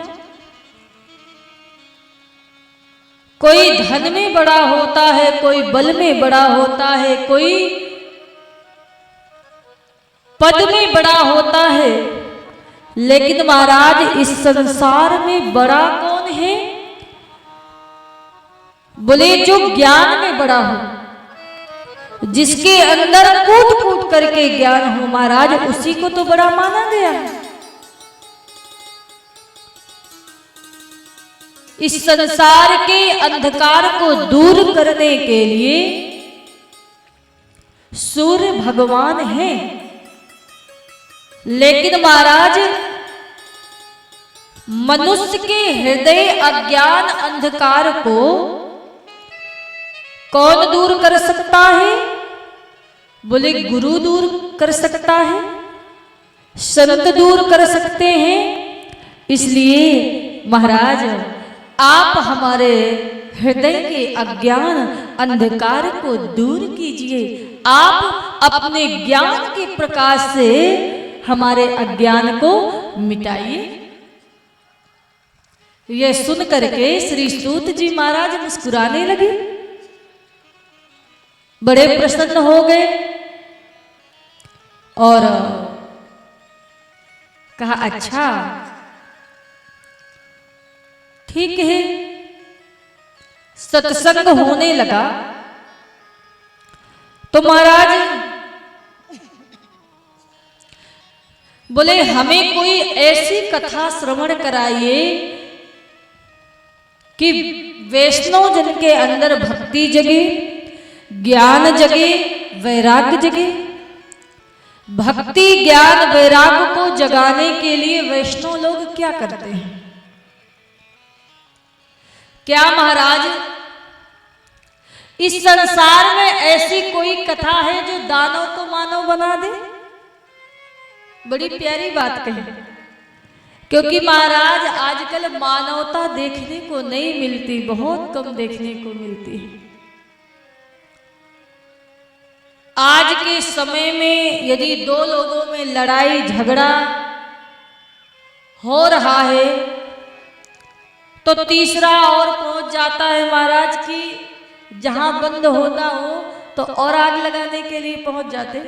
कोई धन में बड़ा होता है, कोई बल में बड़ा होता है, कोई पद में बड़ा होता है, लेकिन महाराज इस संसार में बड़ा कौन है? बोले जो ज्ञान में बड़ा हो, जिसके अंदर कूट कूट करके ज्ञान हो, महाराज उसी को तो बड़ा माना गया है। इस संसार के अंधकार को दूर करने के लिए सूर्य भगवान है, लेकिन महाराज मनुष्य के हृदय अज्ञान अंधकार को कौन दूर कर सकता है? बोले गुरु दूर कर सकता है, संत दूर कर सकते हैं। इसलिए महाराज आप हमारे हृदय के अज्ञान अंधकार को दूर कीजिए, आप अपने ज्ञान के प्रकाश से हमारे अज्ञान को मिटाइए। यह सुन करके श्री सूत जी महाराज मुस्कुराने लगे, बड़े प्रसन्न हो गए और कहा अच्छा ठीक है। सत्संग होने लगा तो महाराज बोले हमें कोई ऐसी कथा श्रवण कराइए कि वैष्णव जन के अंदर भक्ति जगे, ज्ञान जगे, वैराग्य जगे। भक्ति ज्ञान वैराग्य को जगाने के लिए वैष्णव लोग क्या करते हैं? क्या महाराज इस संसार में ऐसी कोई कथा है जो दानव को मानव बना दे? बड़ी प्यारी बात कही, क्योंकि महाराज आजकल मानवता देखने को नहीं मिलती, बहुत कम देखने को मिलती है। आज के समय में यदि दो लोगों में लड़ाई झगड़ा हो रहा है तो तीसरा और पहुंच जाता है महाराज की जहां बंद होना हो तो और आग लगाने के लिए पहुंच जाते।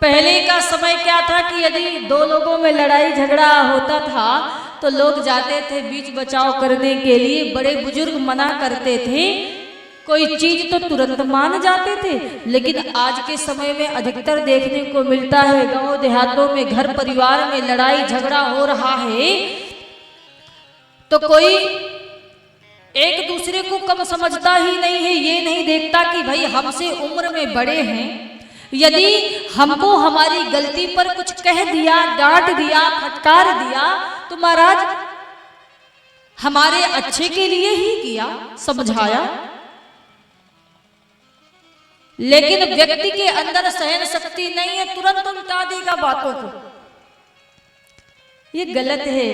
पहले का समय क्या था कि यदि दो लोगों में लड़ाई झगड़ा होता था तो लोग जाते थे बीच बचाव करने के लिए, बड़े बुजुर्ग मना करते थे, कोई चीज तो तुरंत मान जाते थे। लेकिन आज के समय में अधिकतर देखने को मिलता है गांव देहातों में घर परिवार में लड़ाई झगड़ा हो रहा है तो कोई एक दूसरे को कम समझता ही नहीं है, ये नहीं देखता कि भाई हमसे उम्र में बड़े हैं, यदि हमको हमारी गलती पर कुछ कह दिया, डांट दिया, फटकार दिया तो महाराज हमारे अच्छे के लिए ही किया, समझाया। लेकिन व्यक्ति के अंदर सहन शक्ति नहीं है, तुरंत उल्टा देगा बातों को। ये गलत है।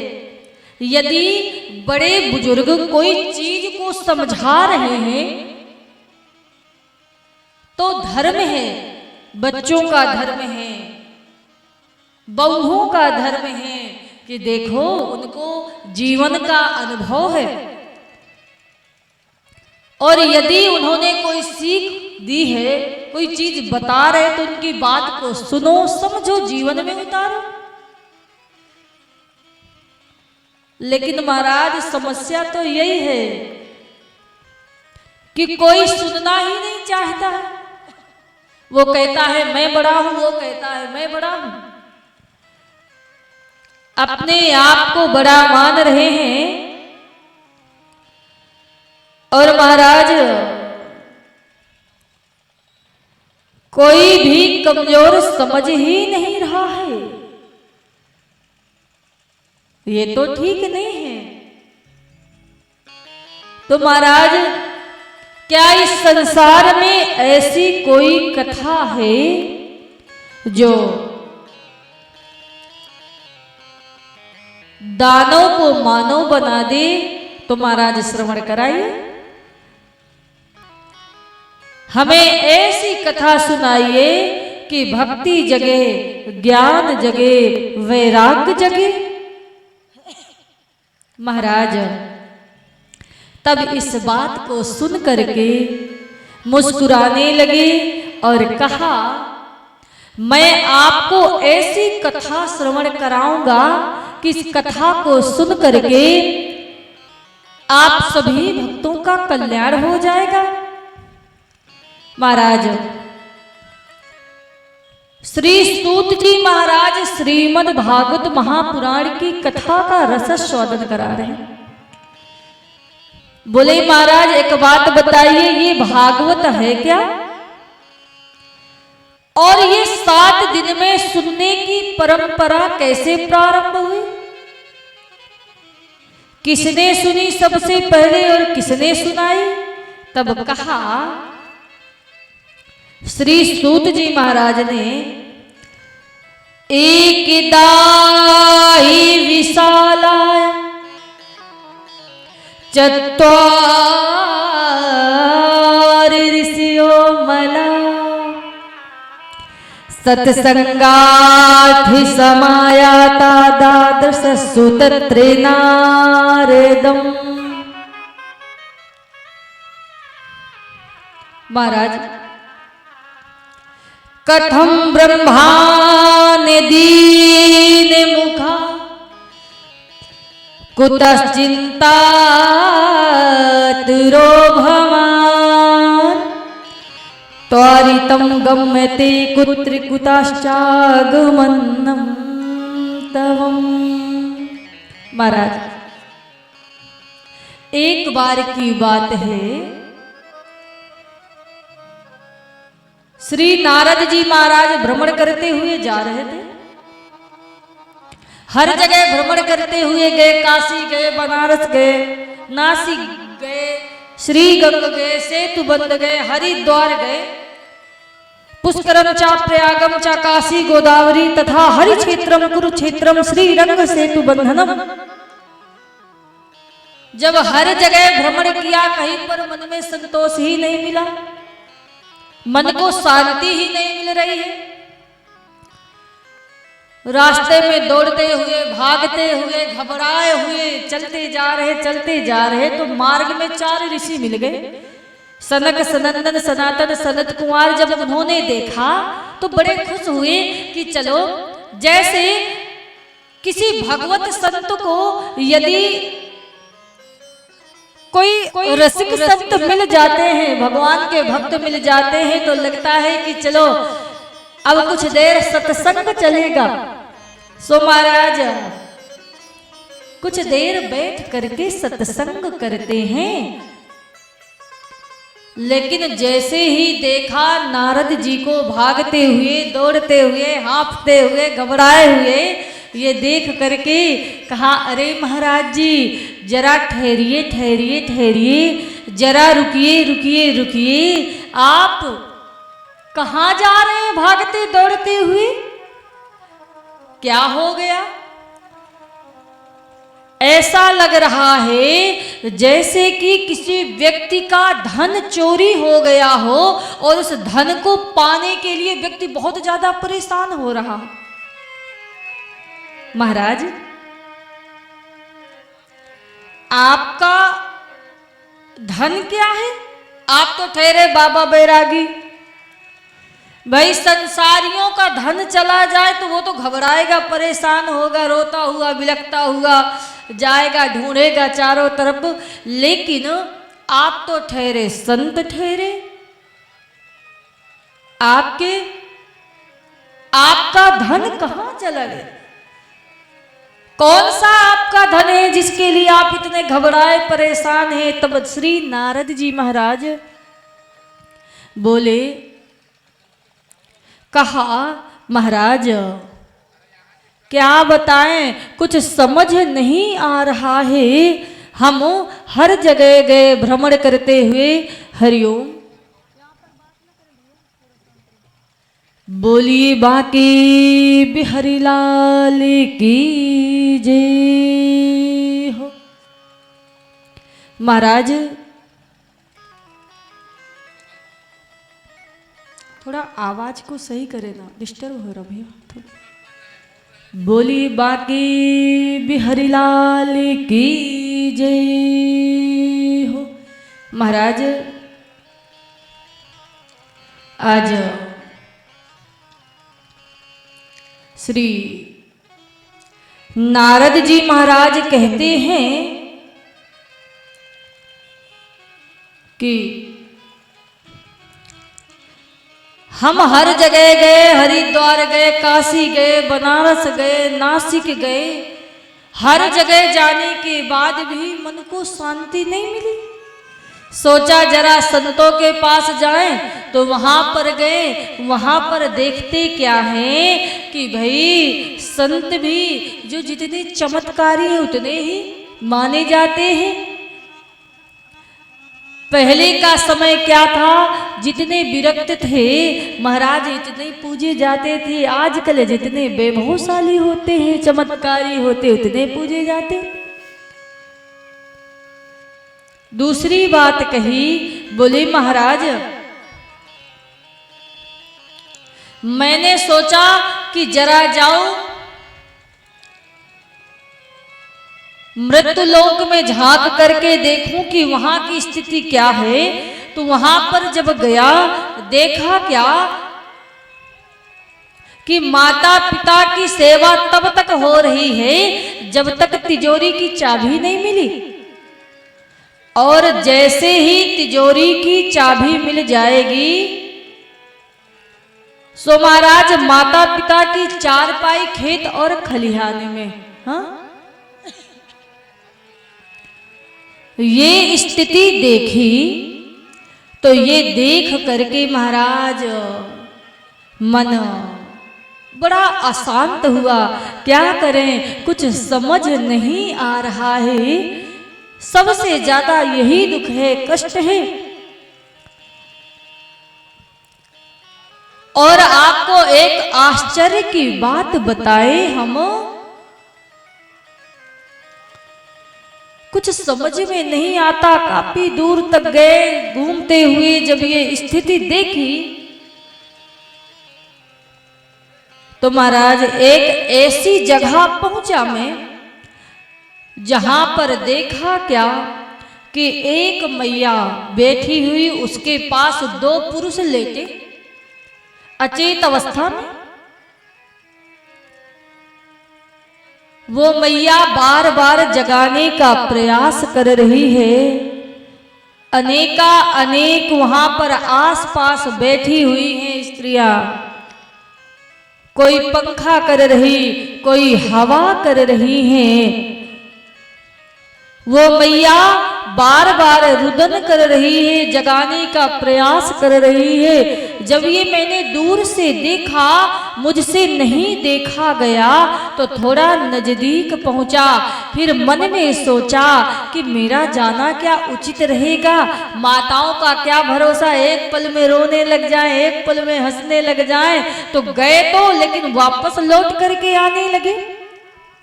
यदि बड़े बुजुर्ग कोई चीज को समझा रहे हैं तो धर्म है, बच्चों का धर्म है, बहुओं का धर्म है कि देखो उनको जीवन का अनुभव है और यदि उन्होंने कोई सीख दी है, कोई चीज बता रहे तो उनकी बात को सुनो, समझो, जीवन में उतारो। लेकिन महाराज समस्या तो यही है कि कोई सुनना ही नहीं चाहता। वो कहता है मैं बड़ा हूं, वो कहता है मैं बड़ा हूं, अपने आप को बड़ा मान रहे हैं और महाराज कोई भी कमजोर समझ ही नहीं रहा है। ये तो ठीक नहीं है। तो महाराज क्या इस संसार में ऐसी कोई कथा है जो दानव को मानव बना दे? तो महाराज श्रवण कराइए, हमें ऐसी कथा सुनाइए कि भक्ति जगे, ज्ञान जगे, वैराग्य जगे। महाराज तब इस बात को सुन करके मुस्कुराने लगे और कहा मैं आपको ऐसी कथा श्रवण कराऊंगा कि इस कथा को सुन करके आप सभी भक्तों का कल्याण हो जाएगा। महाराज श्री सूत जी महाराज श्रीमद् भागवत महापुराण की कथा का रसस्वादन करा रहे हैं। बोले महाराज एक बात बताइए, ये भागवत है क्या? और ये 7 दिन में सुनने की परंपरा कैसे प्रारंभ हुई? किसने सुनी सबसे पहले और किसने सुनाई? तब कहा श्री सूत जी महाराज ने एकदाहि विशालाय चत्वारि ऋषियो मला सत्संगाधि समायाता दादश सुतत्रे नारदम। महाराज कथम ब्रह्मादीन मुखा कुतश्चिन्तातुरो भवान् त्वरितं गम्यते कुत्र कुतश्चागमनं तवम्। महाराज एक बार की बात है, श्री नारद जी महाराज भ्रमण करते हुए जा रहे थे। हर जगह भ्रमण करते हुए गए, काशी गए, बनारस गए, नासिक गए, श्रीगंग गए, सेतुबंद गए, हरिद्वार गए, पुष्करम चा प्रयागम चा काशी गोदावरी तथा हरि क्षेत्रम कुरुक्षेत्रम श्रीरंग सेतुबंधनम। जब हर जगह भ्रमण किया कहीं पर मन में संतोष ही नहीं मिला, मन को शांति ही नहीं मिल रही है। रास्ते में दौड़ते हुए, भागते हुए, घबराए हुए चलते जा रहे तो मार्ग में 4 ऋषि मिल गए। सनक, सनंदन, सनातन, सनत कुमार जब उन्होंने देखा तो बड़े खुश हुए कि चलो, जैसे किसी भगवत संत को यदि कोई रसिक संत मिल जाते हैं, भगवान के भक्त मिल जाते हैं तो लगता है कि चलो अब कुछ देर सत्संग चलेगा। सो महाराज कुछ देर बैठ करके सत्संग करते हैं, लेकिन जैसे ही देखा नारद जी को भागते हुए, दौड़ते हुए, हाँफते हुए, घबराए हुए, ये देख करके कहा, अरे महाराज जी जरा ठहरिए ठहरिए ठहरिए, जरा रुकिए रुकिए रुकिए, आप कहाँ जा रहे हैं भागते दौड़ते हुए? क्या हो गया? ऐसा लग रहा है जैसे कि किसी व्यक्ति का धन चोरी हो गया हो और उस धन को पाने के लिए व्यक्ति बहुत ज्यादा परेशान हो रहा। महाराज आपका धन क्या है? आप तो ठहरे बाबा बैरागी। भाई संसारियों का धन चला जाए तो वो तो घबराएगा, परेशान होगा, रोता हुआ बिलखता हुआ जाएगा, ढूंढेगा चारों तरफ, लेकिन आप तो ठहरे संत ठहरे। आपका धन कहाँ चला गया? कौन सा आपका धन है जिसके लिए आप इतने घबराए परेशान हैं? तब श्री नारद जी महाराज बोले, कहा महाराज क्या बताएं, कुछ समझ नहीं आ रहा है। हम हर जगह गए भ्रमण करते हुए, हरिओम बोलिए बाकी बिहारी लाल की जय हो। महाराज थोड़ा आवाज को सही करे ना, डिस्टर्ब हो रहा भैया। बोली बाकी बिहारी लाल की जय हो। महाराज आज श्री नारद जी महाराज कहते हैं कि हम हर जगह गए, हरिद्वार गए, काशी गए, बनारस गए, नासिक गए, हर जगह जाने के बाद भी मन को शांति नहीं मिली। सोचा जरा संतों के पास जाएं, तो वहां पर गए, वहां पर देखते क्या है कि भाई संत भी जो जितने चमत्कारी हैं उतने ही माने जाते हैं। पहले का समय क्या था, जितने विरक्त थे महाराज इतने पूजे जाते थे। आजकल जितने वैभवशाली होते हैं, चमत्कारी होते, उतने पूजे जाते। दूसरी बात कही, बोले महाराज मैंने सोचा कि जरा जाऊं मृत्यु लोक में झांक करके देखूं कि वहां की स्थिति क्या है। तो वहां पर जब गया, देखा क्या कि माता पिता की सेवा तब तक हो रही है जब तक तिजोरी की चाबी नहीं मिली, और जैसे ही तिजोरी की चाबी मिल जाएगी सो महाराज माता पिता की चारपाई खेत और खलिहान में, हाँ ये स्थिति देखी तो ये देख करके महाराज मन बड़ा अशांत हुआ। क्या करें, कुछ समझ नहीं आ रहा है। सबसे ज्यादा यही दुख है, कष्ट है। और आपको एक आश्चर्य की बात बताए, हम कुछ समझ में नहीं आता। काफी दूर तक गए घूमते हुए, जब ये स्थिति देखी तो महाराज एक ऐसी जगह पहुंचा मैं जहां पर देखा क्या कि एक मैया बैठी हुई, उसके पास दो पुरुष लेटे अचेत अवस्था में। वो मैया बार बार जगाने का प्रयास कर रही है। अनेका अनेक वहां पर आसपास बैठी हुई हैं स्त्रियां, कोई पंखा कर रही, कोई हवा कर रही हैं। वो मैया बार बार रुदन कर रही है, जगाने का प्रयास कर रही है। जब ये मैंने दूर से देखा, मुझसे नहीं देखा गया, तो थोड़ा नजदीक पहुंचा। फिर मन में सोचा कि मेरा जाना क्या उचित रहेगा। माताओं का क्या भरोसा, एक पल में रोने लग जाए, एक पल में हंसने लग जाए। तो गए तो, लेकिन वापस लौट करके आने लगे।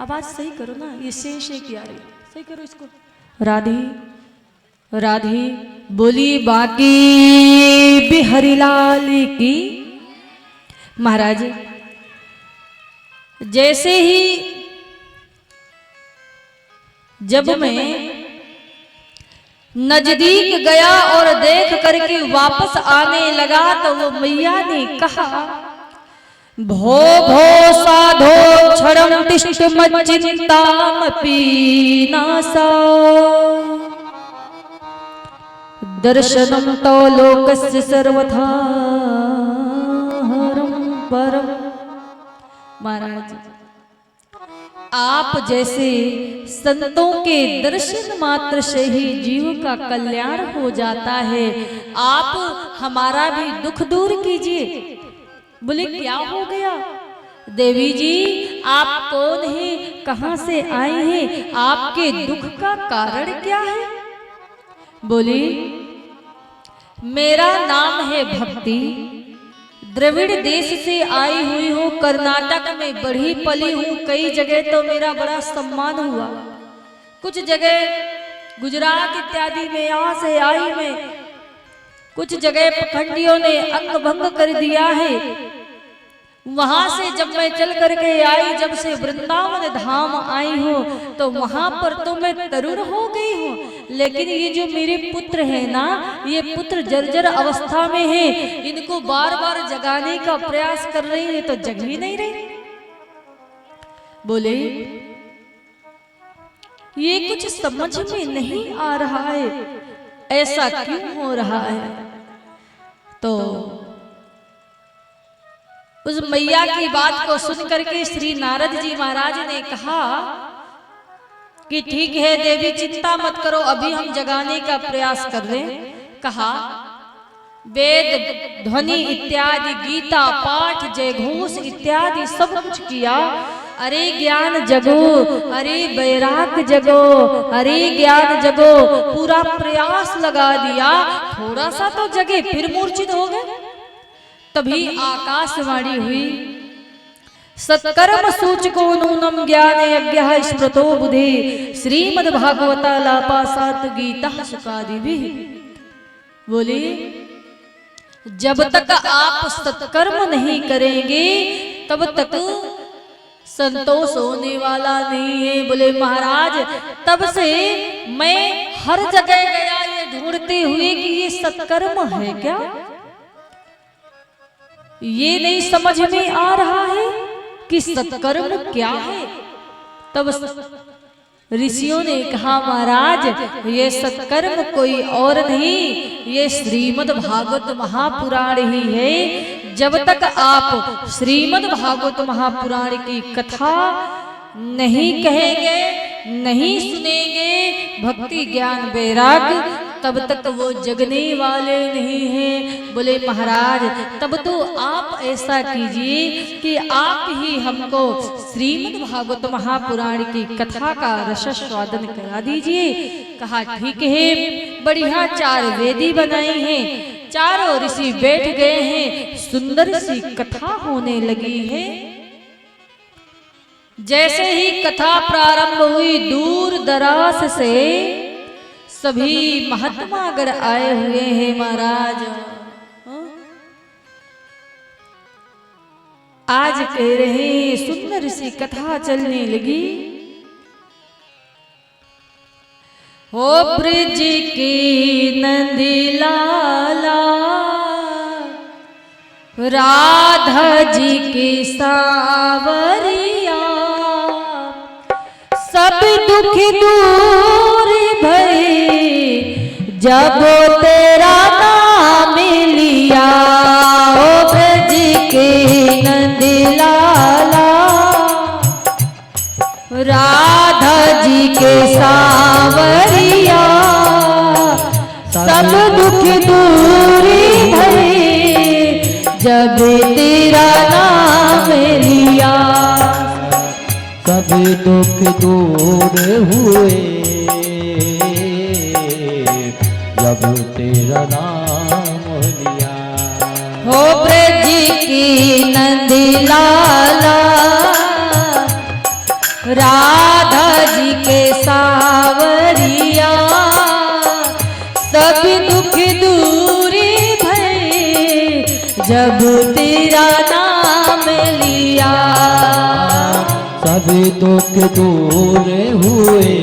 आवाज सही करो ना, ये शेष की आ रही, सही करो इसको। राधे राधे बोली बाकी बिहारी लाल की। महाराज जैसे ही जब मैं नजदीक गया और देख करके वापस आने लगा, तो वो मैया ने कहा, भो भो साधो क्षणं तिष्ठ मच्चिन्तामपि नासा दर्शनं तो लोकस्य सर्वथा हरं परम। महाराज आप जैसे संतों के दर्शन मात्र से ही जीव का कल्याण हो जाता है। आप हमारा भी दुख दूर कीजिए। बोले क्या हो गया देवी जी, आप कौन हैं, कहां से आई हैं, आपके दुख का कारण क्या है? बोली मेरा नाम है भक्ति, द्रविड़ देश से आई हुई हूँ, कर्नाटक में बढ़ी पली हूँ। कई जगह तो मेरा बड़ा सम्मान हुआ, कुछ जगह गुजरात इत्यादि में यहाँ से आई मैं, कुछ जगह पखंडियों ने अंग भंग कर दिया है। वहां से जब मैं चल करके आई, जब से वृंदावन धाम आई हूँ, तो वहां पर तो मैं तरुण हो गई हूँ। लेकिन ये जो मेरे पुत्र है ना, ये पुत्र जर्जर अवस्था में है। इनको बार बार जगाने का प्रयास कर रही है, तो जग ही नहीं रही। बोले ये कुछ समझ में नहीं आ रहा है, ऐसा क्यों हो रहा है? तो उस मैया की बात को सुन करके श्री नारद जी महाराज ने कहा कि ठीक है देवी, चिंता मत करो, अभी हम जगाने का प्रयास कर रहे हैं। कहा वेद ध्वनि इत्यादि, गीता पाठ, जय घोष इत्यादि सब कुछ किया। अरे ज्ञान जगो, अरे बैराग जगो, अरे ज्ञान जगो, पूरा प्रयास लगा दिया। थोड़ा सा तो जगे, फिर मूर्छित हो गए। तभी आकाशवाणी हुई, सत्कर्म सूचको नूनम ज्ञान यज्ञः स्मृतो बुधे श्रीमद्भागवता लापासात गीता सुकादिभिः। बोले जब तक आप सत्कर्म नहीं करेंगे, तब तक संतोष होने वाला नहीं है। बोले महाराज तब से मैं हर जगह गया ये ढूंढते हुए कि ये सत्कर्म है क्या, ये नहीं समझ में आ रहा है कि सत्कर्म क्या है। तब ऋषियों ने कहा महाराज ये सत्कर्म कोई और नहीं, ये श्रीमद् भागवत महापुराण ही है। जब तक आप श्रीमद् भागवत महापुराण की कथा नहीं कहेंगे, नहीं सुनेंगे, भक्ति ज्ञान वैराग, तब तक वो जगने वाले नहीं हैं। बोले महाराज तब तो आप ऐसा कीजिए कि आप ही हमको श्रीमद् भागवत महापुराण की कथा का रसास्वादन करा दीजिए। कहा ठीक है, बढ़िया 4 वेदी बनाई हैं, चारों ऋषि बैठ गए हैं, सुंदर सी कथा होने लगी है। जैसे ही कथा प्रारंभ हुई, दूर दराज से सभी महात्मागण आए हुए हैं महाराज। आज कह रहे हैं सुंदर सी कथा चलने लगी। हो ब्रज के नंदलाला राधा जी के सावरिया सब दुख दूर भये जब तेरा नाम लिया। ओ ब्रज के नंदलाला राधा जी के सावरिया सब दुख दूर भये जब तेरा नाम लिया।
सब दुख दूर हुए जब तेरा नाम लिया।
हो ब्रज की नंदलाला राधा जी के सावरिया सब दुख दूरी भये जब तेरा नाम लिया।
सब दुख दूर हुए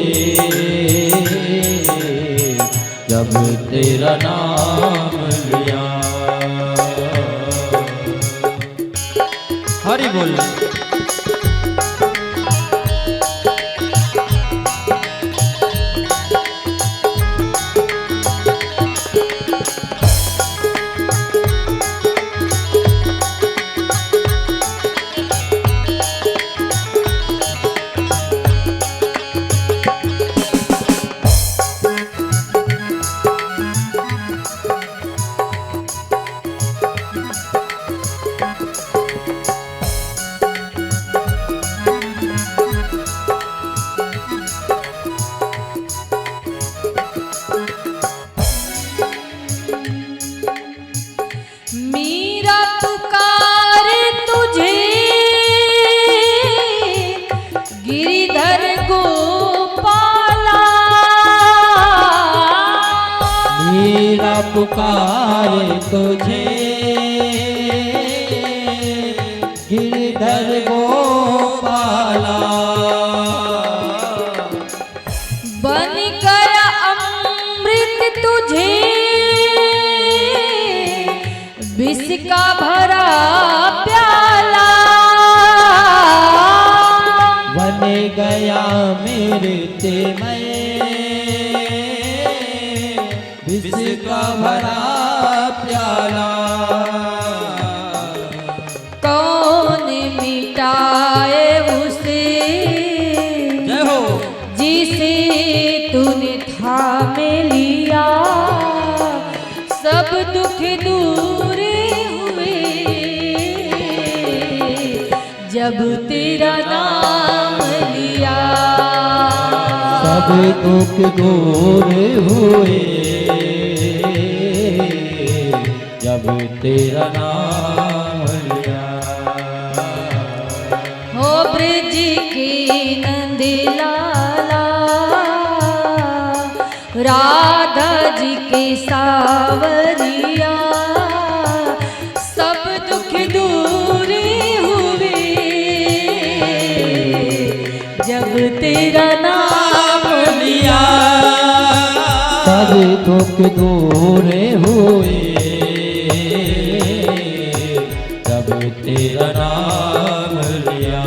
जब तेरा नाम लिया।
हरि बोल।
पुकारे तुझे गिरधर गोपाला।
बन गया अमृत तुझे विष का भरा प्याला।
बन गया मृत में विष का भरा प्याला।
कौन मिटाए उसे
जय हो
जिसे तूने थाम लिया। सब दुख दूर हुए जब तेरा नाम लिया।
सब दुख दूर हुए जब तेरा नाम लिया।
हो ब्रज की नंदलाला राधा जी के सावरिया सब दुख दूर हुए जब तेरा नाम लिया।
सब दुख दूर हुए जब तेरा नाम लिया।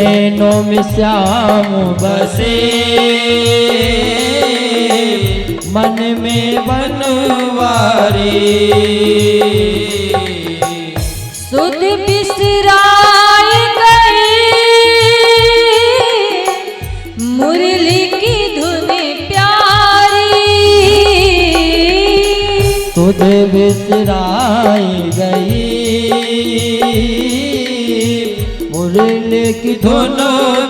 नैनों में श्याम बसे मन में बनवारी
सुध बिसराई गई मुरली की धुन प्यारी
सुध बिसराई गई मुरली की धुन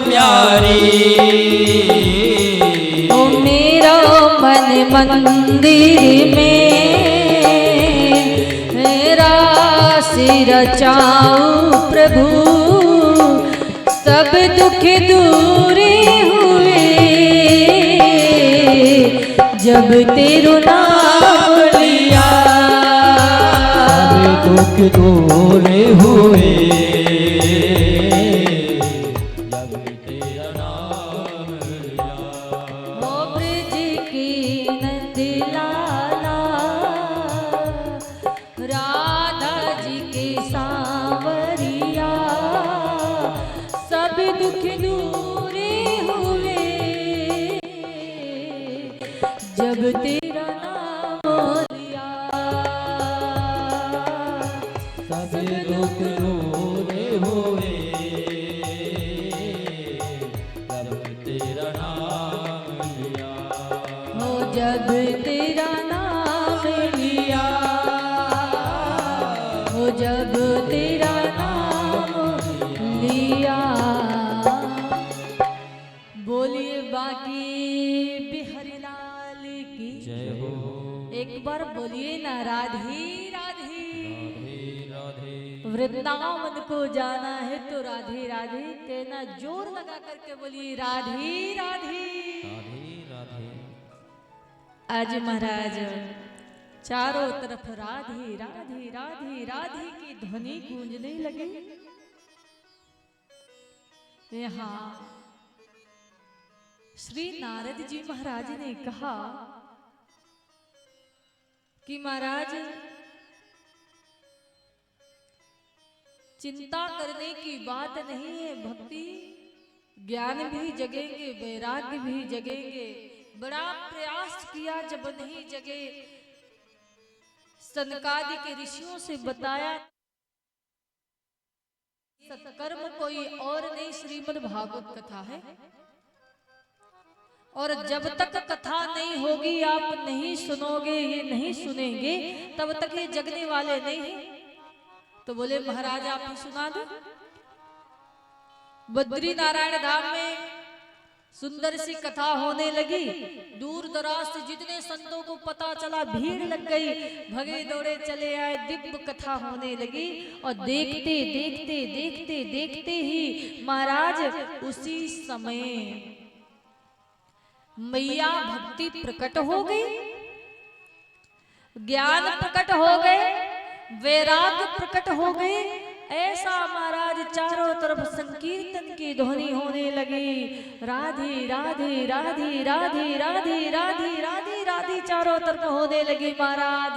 प्यारी
ओ मेरा मन मंदिर में मेरा सिर रचाऊं प्रभु सब दुख दूरी हुए जब तेरो नाम लिया
सब दुख दूर हुए जब तेरा नाम लिया।
ओ ब्रज की नंद लाला राधा जी के सांवरिया सब दुख दूरे हुए जब तेरा नाम लिया
सब दुख दूर हुए जब तेरा नाम लिया।
हो जब तेरा नाम लिया हो जब तेरा नाम लिया। बोलिए बाकी बिहारी लाल की
जय हो।
एक बार बोलिए ना राधे राधे।
राधे
वृंदावन को जाना है तो राधे राधे कहना जोर लगा करके बोलिए राधे राधे।
राधे
आज महाराज चारों तरफ राधे राधे राधे राधे की ध्वनि गूंजने लगी। यहाँ श्री नारद जी महाराज ने कहा कि महाराज चिंता करने की बात नहीं है, भक्ति ज्ञान भी जगेंगे वैराग्य भी जगेंगे। बड़ा प्रयास किया जब नहीं जगे, सनकादि के ऋषियों से बताया सत्कर्म कोई और नहीं श्रीमद् भागवत कथा है और जब तक कथा नहीं होगी आप नहीं सुनोगे ये नहीं सुनेंगे तब तक ये जगने वाले नहीं हैं। तो बोले महाराज आप ही सुना दो। बद्री नारायण धाम में सुंदर सी कथा होने लगी। दूर दराज से जितने संतों को पता चला भीड़ लग गई, भगे दौड़े चले आए, दिव्य कथा होने लगी और देखते देखते देखते देखते ही महाराज उसी समय मैया भक्ति प्रकट हो गई, ज्ञान प्रकट हो गए, वैराग्य प्रकट हो गए। ऐसा महाराज चारों तरफ संकीर्तन की ध्वनि होने लगी। राधे राधे राधे राधे राधे राधे राधे राधे चारों तरफ होने लगी। महाराज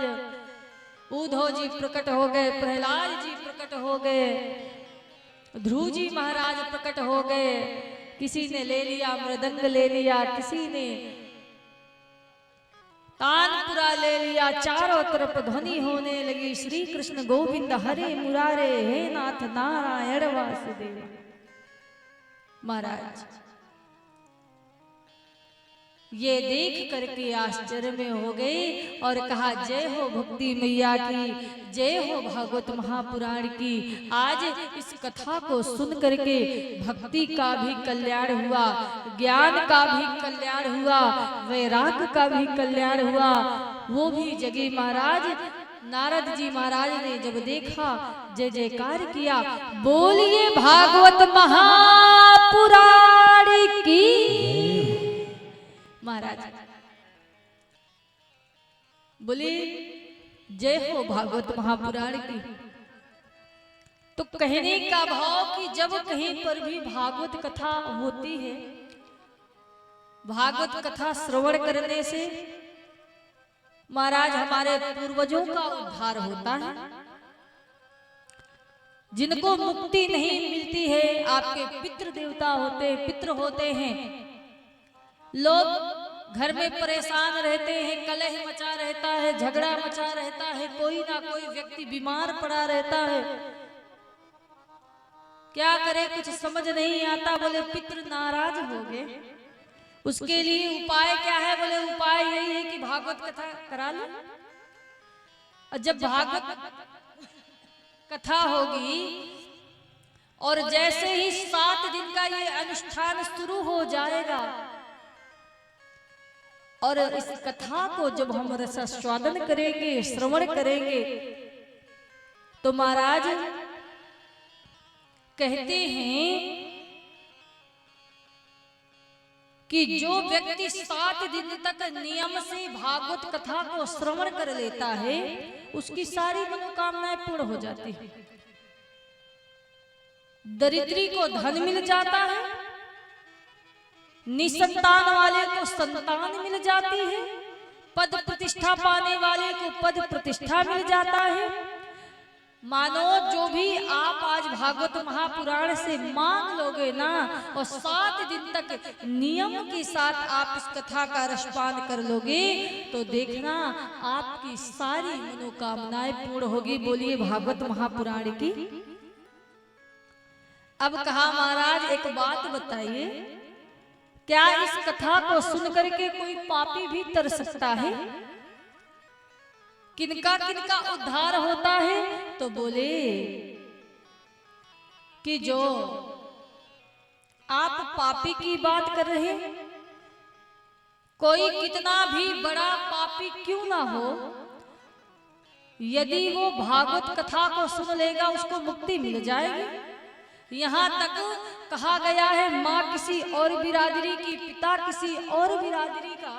उद्धव जी प्रकट हो गए, प्रहलाद जी प्रकट हो गए, ध्रुव जी महाराज प्रकट हो गए। किसी ने ले लिया मृदंग ले लिया, किसी ने तानपुरा ले लिया। चारों तरफ ध्वनि होने लगी श्री कृष्ण गोविंद हरे मुरारे हे नाथ नारायण वासुदेव। महाराज ये देख करके आश्चर्य में हो गए और कहा जय हो भक्ति मैया की, जय हो भागवत महापुराण की। आज इस कथा को सुन करके भक्ति का भी कल्याण हुआ, ज्ञान का भी कल्याण हुआ, वैराग्य का भी कल्याण हुआ, वो भी जगे। महाराज नारद जी महाराज ने जब देखा जय जयकार किया, बोलिए भागवत महापुराण की। महाराज बोले जय हो भागवत महापुराण की। तो कहने का भाव कि जब कहीं पर भी भागवत कथा होती है, भागवत कथा श्रवण करने से महाराज हमारे पूर्वजों का उद्धार होता है। जिनको मुक्ति नहीं मिलती है, आपके पितृ देवता होते, पितृ होते हैं, लोग घर में परेशान रहते हैं, कलह मचा रहता है, झगड़ा मचा रहता है, कोई ना कोई व्यक्ति बीमार पड़ा रहता है, क्या करे कुछ समझ नहीं आता। बोले पितृ नाराज हो गए, उसके लिए उपाय क्या है? बोले उपाय यही है कि भागवत कथा करा लो। और जब भागवत कथा होगी और जैसे ही 7 दिन का ये अनुष्ठान शुरू हो जाएगा और इस कथा को जब हम रसास्वादन करेंगे, श्रवण करेंगे, तो महाराज कहते हैं कि जो व्यक्ति 7 दिन तक नियम से भागवत कथा को श्रवण कर लेता है, उसकी सारी मनोकामनाएं पूर्ण हो जाती है। दरिद्री को धन मिल जाता है, निसंतान वाले को संतान मिल जाती है, पद प्रतिष्ठा पाने वाले को पद प्रतिष्ठा मिल जाता है। मानो जो भी आप आज भागवत महापुराण से मांग लोगे ना, और 7 दिन तक नियम के साथ आप इस कथा का रसपान कर लोगे, तो देखना आपकी सारी मनोकामनाएं पूर्ण होगी। बोलिए भागवत महापुराण की। अब कहा महाराज एक बात बताइए, क्या इस कथा को सुन करके कोई पापी भी तर सकता है? किनका किनका उद्धार होता है? तो बोले कि जो आप पापी की बात कर रहे हैं, कोई कितना भी बड़ा पापी क्यों ना हो, यदि वो भागवत कथा को सुन लेगा उसको मुक्ति मिल जाएगी। यहाँ तक कहा गया है माँ किसी और बिरादरी की, पिता किसी और बिरादरी का,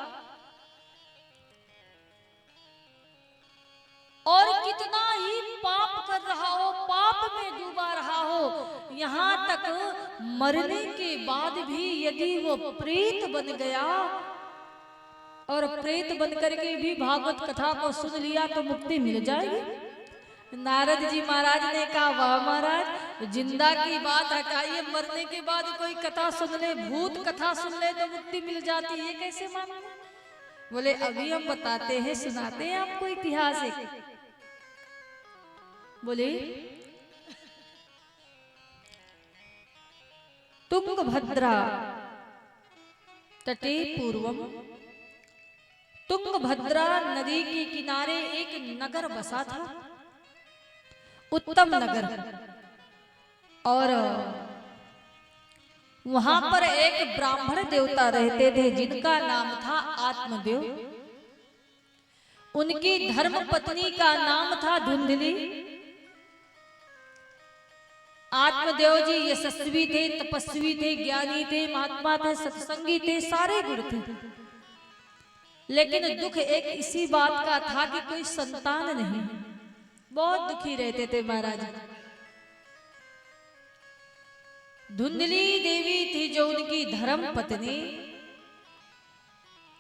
और कितना ही पाप कर रहा हो, पाप में डूबा रहा हो, यहाँ तक मरने के बाद भी यदि वो प्रेत बन गया और प्रेत बन करके भी भागवत कथा को सुन लिया तो मुक्ति मिल जाएगी। नारद जी महाराज ने कहा वाह महाराज, जिंदा की बात हटाइए, मरने के बाद कोई कथा सुन ले, भूत कथा सुन ले तो मुक्ति मिल जाती है, कैसे माने? बोले अभी हम बताते हैं, सुनाते हैं आपको इतिहास एक। बोले तुंगभद्रा तटे पूर्वम, तुंगभद्रा नदी के किनारे एक नगर बसा था, उत्तम नगर, और वहां पर एक ब्राह्मण देवता रहते थे जिनका नाम था आत्मदेव। उनकी धर्म पत्नी का नाम था धुंधली। आत्मदेव जी यशस्वी थे, तपस्वी थे, ज्ञानी थे, महात्मा थे, सत्संगी थे, सारे गुण थे। लेकिन दुख एक इसी बात का था कि कोई संतान नहीं, बहुत दुखी रहते थे महाराज। धुंधली देवी थी जो उनकी धर्म पत्नी,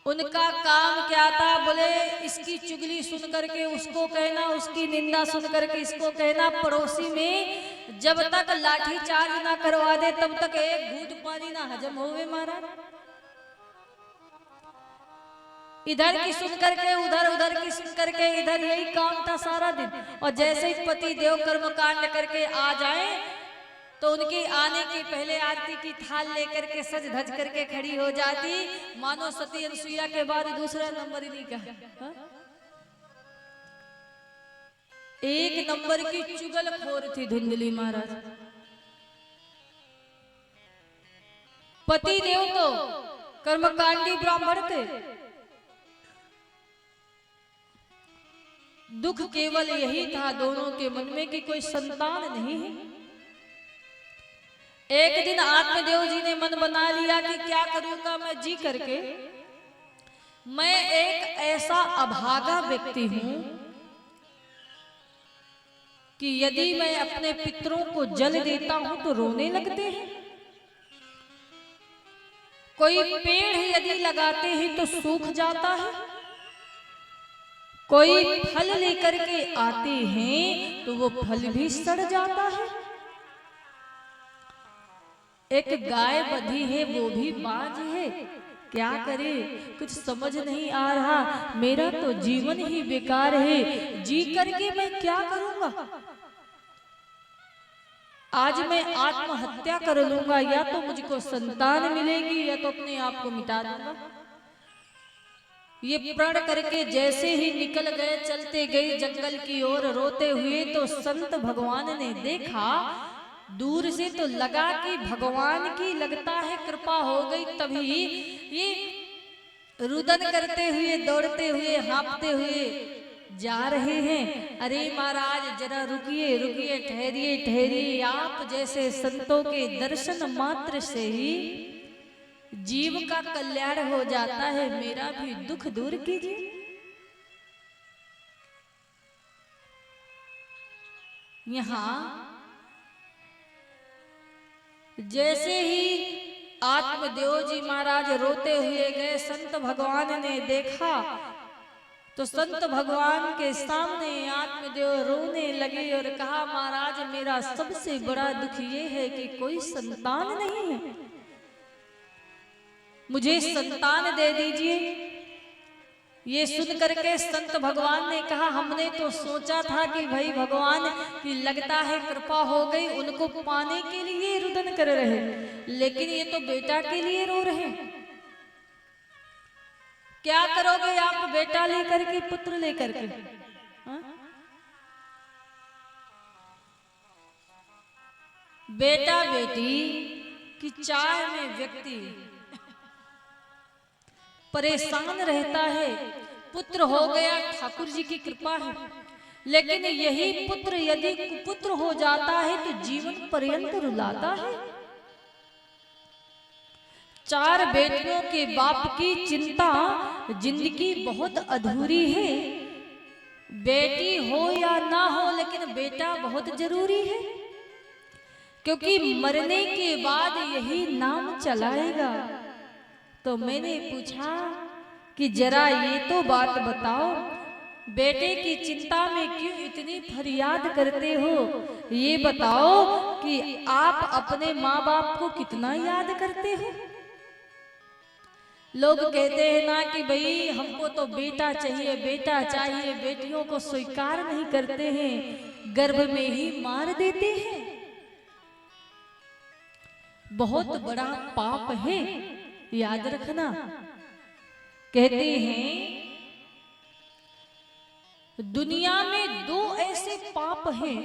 उनका काम क्या था? बोले इसकी चुगली सुन करके उसको कहना, उसकी निंदा सुन करके इसको कहना। पड़ोसी में जब तक लाठी चार्ज ना करवा दे तब तक एक घूंट पानी ना हजम होवे महाराज। इधर की सुन करके उधर, उधर की सुन करके इधर, यही काम था सारा दिन। और जैसे ही पति देव कर्म कांड करके आ जाए तो उनके आने के पहले आरती की थाल लेकर के सज धज करके खड़ी हो जाती, मानो सती अनसुईया के बाद दूसरा नंबर ही नहीं का। एक नंबर की चुगलखोर थी धुंधली महाराज। पति देव तो कर्मकांडी ब्राह्मण थे, दुख केवल यही था दोनों के मन में कि कोई संतान नहीं है। एक दिन आत्मदेव जी ने मन बना लिया कि क्या करूंगा मैं जी करके, मैं एक ऐसा अभागा व्यक्ति हूं कि यदि मैं अपने पितरों को जल देता हूं तो रोने लगते हैं, कोई पेड़ यदि लगाते हैं तो सूख जाता है, कोई फल लेकर के आते हैं तो वो फल भी सड़ जाता है। एक गाय बंधी है वो भी बांझ है, क्या करे कुछ समझ नहीं आ रहा, मेरा तो जीवन ही बेकार है, जी करके मैं क्या करूंगा। आज मैं आत्महत्या कर लूंगा, या तो मुझको संतान मिलेगी या तो अपने आप को मिटा दूंगा। ये प्रण करके जैसे ही निकल गए, चलते गए जंगल की ओर रोते हुए, तो संत भगवान ने देखा दूर से, तो लगा कि भगवान की लगता है कृपा हो गई, तभी ये रुदन करते हुए, दौड़ते हुए, हाँफते हुए जा रहे हैं। अरे महाराज जरा रुकिए रुकिए, ठहरिए ठहरिए, आप जैसे संतों के दर्शन मात्र से ही जीव का कल्याण हो जाता है, मेरा भी दुख दूर कीजिए। यहां जैसे ही आत्मदेव जी महाराज रोते हुए गए, संत भगवान ने देखा तो संत भगवान के सामने आत्मदेव रोने लगे और कहा, महाराज मेरा सबसे बड़ा दुख ये है कि कोई संतान नहीं है, मुझे संतान दे दीजिए। ये सुन करके संत भगवान ने कहा, हमने तो सोचा था कि भाई भगवान की लगता है कृपा हो गई, उनको पाने के लिए रुदन कर रहे, लेकिन ये तो बेटा के लिए रो रहे। क्या करोगे आप बेटा लेकर के, पुत्र लेकर के? बेटा बेटी की चाह में व्यक्ति परेशान रहता है। पुत्र हो गया, ठाकुर जी की कृपा है, लेकिन यही पुत्र यदि कुपुत्र हो जाता है तो जीवन पर्यंत रुलाता है। 4 बेटियों के बाप की चिंता जिंदगी बहुत अधूरी है। बेटी हो या ना हो, लेकिन बेटा बहुत जरूरी है, क्योंकि मरने के बाद यही नाम चलाएगा। तो मैंने पूछा कि जरा ये तो बात बताओ, बेटे की चिंता में क्यों इतनी फरियाद करते हो? ये बताओ कि आप अपने माँ बाप को कितना याद करते हो? लोग कहते हैं ना कि भाई हमको तो बेटा चाहिए, बेटा चाहिए, बेटियों को स्वीकार नहीं करते हैं, गर्भ में ही मार देते हैं। बहुत बड़ा पाप है, याद रखना। कहते हैं दुनिया में 2 ऐसे पाप हैं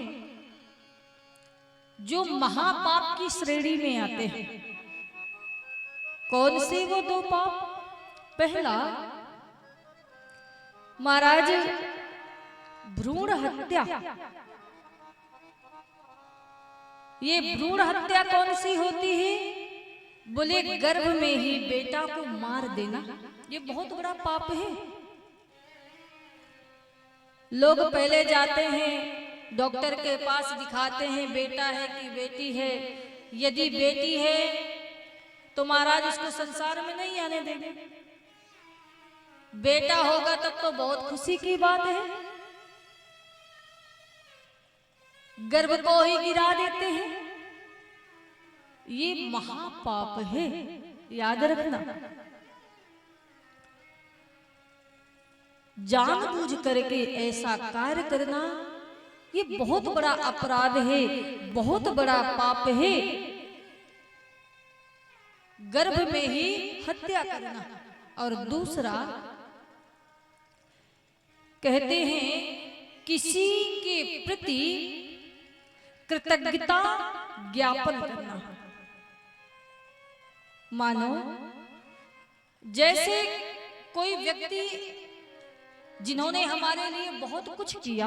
जो महापाप की श्रेणी में आते हैं। कौन से वो 2 पाप? पहला, महाराज भ्रूण हत्या। ये भ्रूण हत्या कौन सी होती है? बोले गर्भ में ही बेटा को मार देना, ये बहुत बड़ा पाप है। लोग पहले जाते हैं डॉक्टर के पास, दिखाते हैं बेटा है कि बेटी है। यदि बेटी है तो महाराज उसको संसार में नहीं आने देंगे, बेटा होगा तब तो बहुत खुशी की बात है। गर्भ को ही गिरा देते हैं, ये महापाप है, याद रखना। जानबूझ करके ऐसा कार्य करना ये बहुत बड़ा अपराध है, बहुत बड़ा पाप है। गर्भ में ही हत्या करना। और दूसरा, कहते हैं किसी के प्रति कृतज्ञता ज्ञापन करना। मानो जैसे कोई व्यक्ति जिन्होंने हमारे लिए बहुत कुछ किया,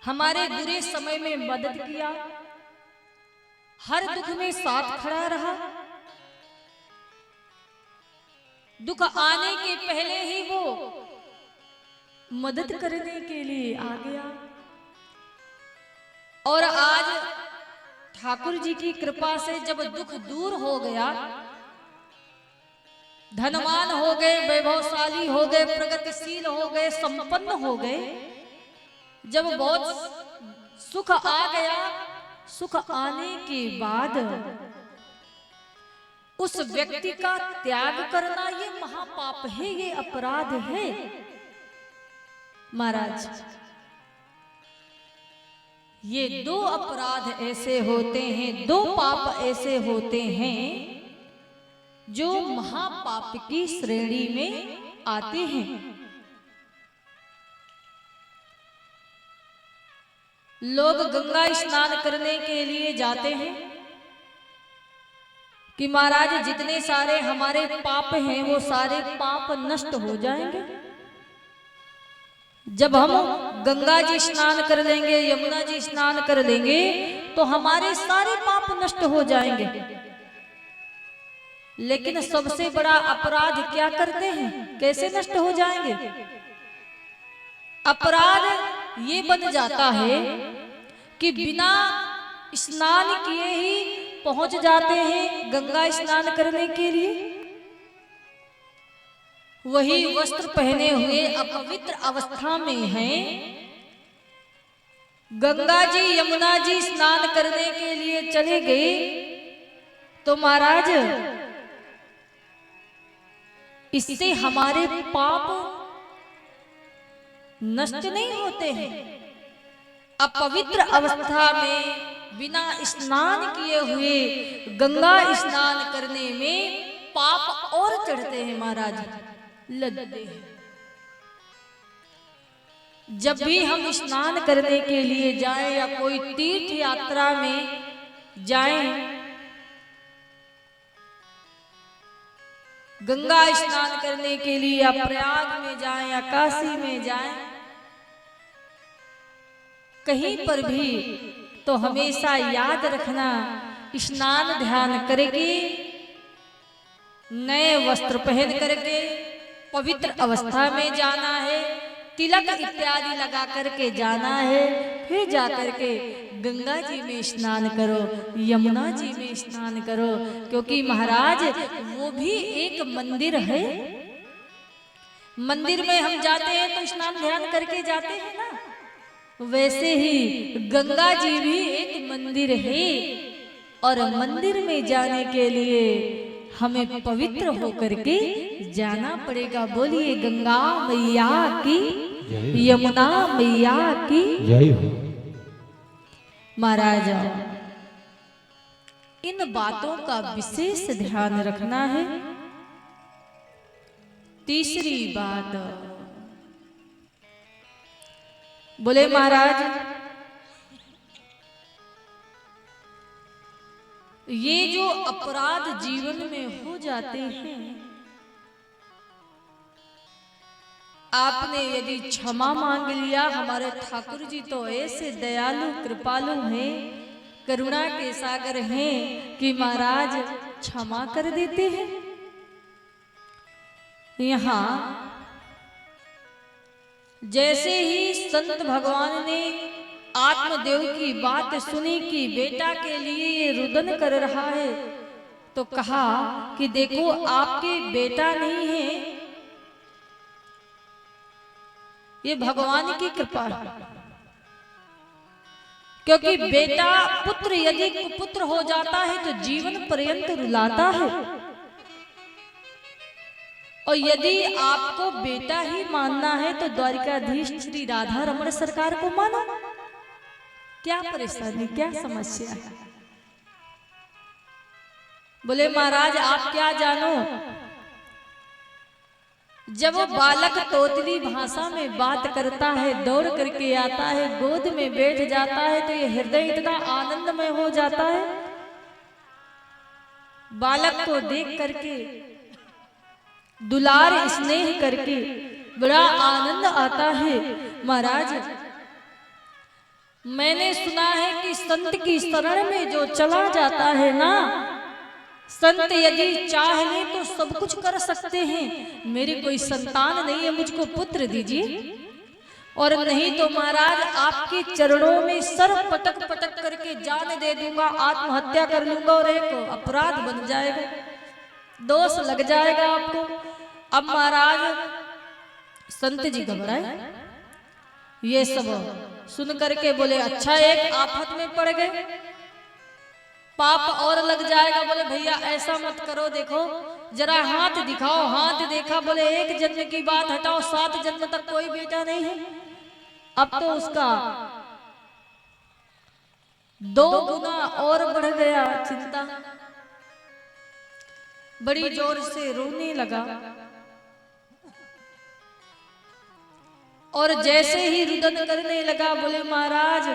हमारे बुरे समय में मदद किया, हर दुख में साथ खड़ा रहा, दुख आने के पहले ही वो मदद करने के लिए आ गया। और आज ठाकुर जी की कृपा से जब दुख दूर हो गया, धनवान हो गए, वैभवशाली हो गए, प्रगतिशील हो गए, संपन्न हो गए, जब बहुत सुख आ गया सुख आने के बाद उस व्यक्ति का त्याग करना ये महापाप है, ये अपराध है। महाराज, ये दो अपराध ऐसे होते हैं, दो पाप ऐसे होते हैं जो महापाप की श्रेणी में आते हैं। लोग गंगा स्नान करने के लिए जाते हैं कि महाराज जितने सारे हमारे पाप हैं वो सारे पाप नष्ट हो जाएंगे। जब हम गंगा जी स्नान कर लेंगे, यमुना जी स्नान कर लेंगे तो हमारे सारे पाप नष्ट हो जाएंगे। लेकिन सबसे बड़ा अपराध क्या करते हैं, कैसे नष्ट हो जाएंगे? अपराध ये बन जाता है कि बिना स्नान किए ही पहुंच जाते हैं गंगा स्नान करने के लिए। वही वस्त्र पहने हुए अपवित्र अवस्था में हैं, गंगा जी यमुना जी स्नान करने के लिए चले गए तो महाराज इससे हमारे पाप नष्ट नहीं होते हैं। अपवित्र अवस्था में बिना स्नान किए हुए गंगा स्नान करने में पाप और चढ़ते हैं महाराज, लदते हैं। जब भी हम स्नान करने के लिए जाएं या कोई तीर्थ यात्रा में जाएं, गंगा स्नान करने के लिए या प्रयाग में जाएं या काशी में जाएं, कहीं पर भी तो हमेशा याद रखना, स्नान ध्यान करके नए वस्त्र पहन करके पवित्र अवस्था में जाना है, तिलक इत्यादि लगा करके जाना है, फिर जा करके गंगा जी में स्नान करो, यमुना जी में स्नान करो। क्योंकि महाराज वो भी एक मंदिर है। मंदिर में हम जाते हैं तो स्नान ध्यान करके जाते हैं ना, वैसे ही गंगा जी भी एक मंदिर है। और मंदिर में जाने के लिए हमें पवित्र होकर के जाना पड़ेगा। बोलिए गंगा मैया की, यमुना मैया की
जय हो।
महाराज, इन बातों का विशेष ध्यान रखना है। तीसरी बात, बोले महाराज, ये जो अपराध जीवन में हो जाते हैं, आपने यदि क्षमा मांग लिया, हमारे ठाकुर जी तो ऐसे दयालु कृपालु हैं, करुणा के सागर हैं कि महाराज क्षमा कर देते हैं। यहाँ जैसे ही संत भगवान ने आत्मदेव की बात सुनी कि बेटा के लिए ये रुदन कर रहा है, तो कहा कि देखो आपके बेटा नहीं है, ये भगवान की कृपा है। क्योंकि बेटा पुत्र यदि कुपुत्र हो जाता है तो जीवन पर्यंत रुलाता है, और यदि आपको बेटा ही मानना है तो द्वारिकाधीश श्री राधा रमण सरकार को मानो। क्या परेशानी, क्या समस्या है? बोले महाराज आप क्या जानो, जब वो बालक तोतली भाषा में बात करता है, दौड़ करके आता है, गोद में बैठ जाता है, तो ये हृदय इतना आनंदमय हो जाता है। बालक को देख करके, दुलार स्नेह करके बड़ा आनंद आता है। महाराज मैंने सुना है कि संत की शरण में जो चला जाता है ना, संत यदि चाह ले तो सब कुछ कर सकते हैं। मेरी कोई संतान नहीं है, मुझको पुत्र दीजिए, और नहीं तो महाराज आपके चरणों में सर पटक पटक करके जान दे दूंगा, आत्महत्या कर लूंगा और एक अपराध बन जाएगा, दोष लग जाएगा आपको। अब महाराज संत जी घबराए, ये सब सुन करके बोले अच्छा एक आफत में पड़ गए। पाप और लग जाएगा। बोले भैया ऐसा मत करो, देखो जरा हाथ दिखाओ। हाथ देखा, बोले एक जन्म की बात हटाओ, 7 जन्म तक कोई बेटा नहीं है। अब तो उसका 2 गुना और बढ़ गया चिंता, बड़ी जोर से रोने लगा। और जैसे ही रुदन करने लगा, बोले महाराज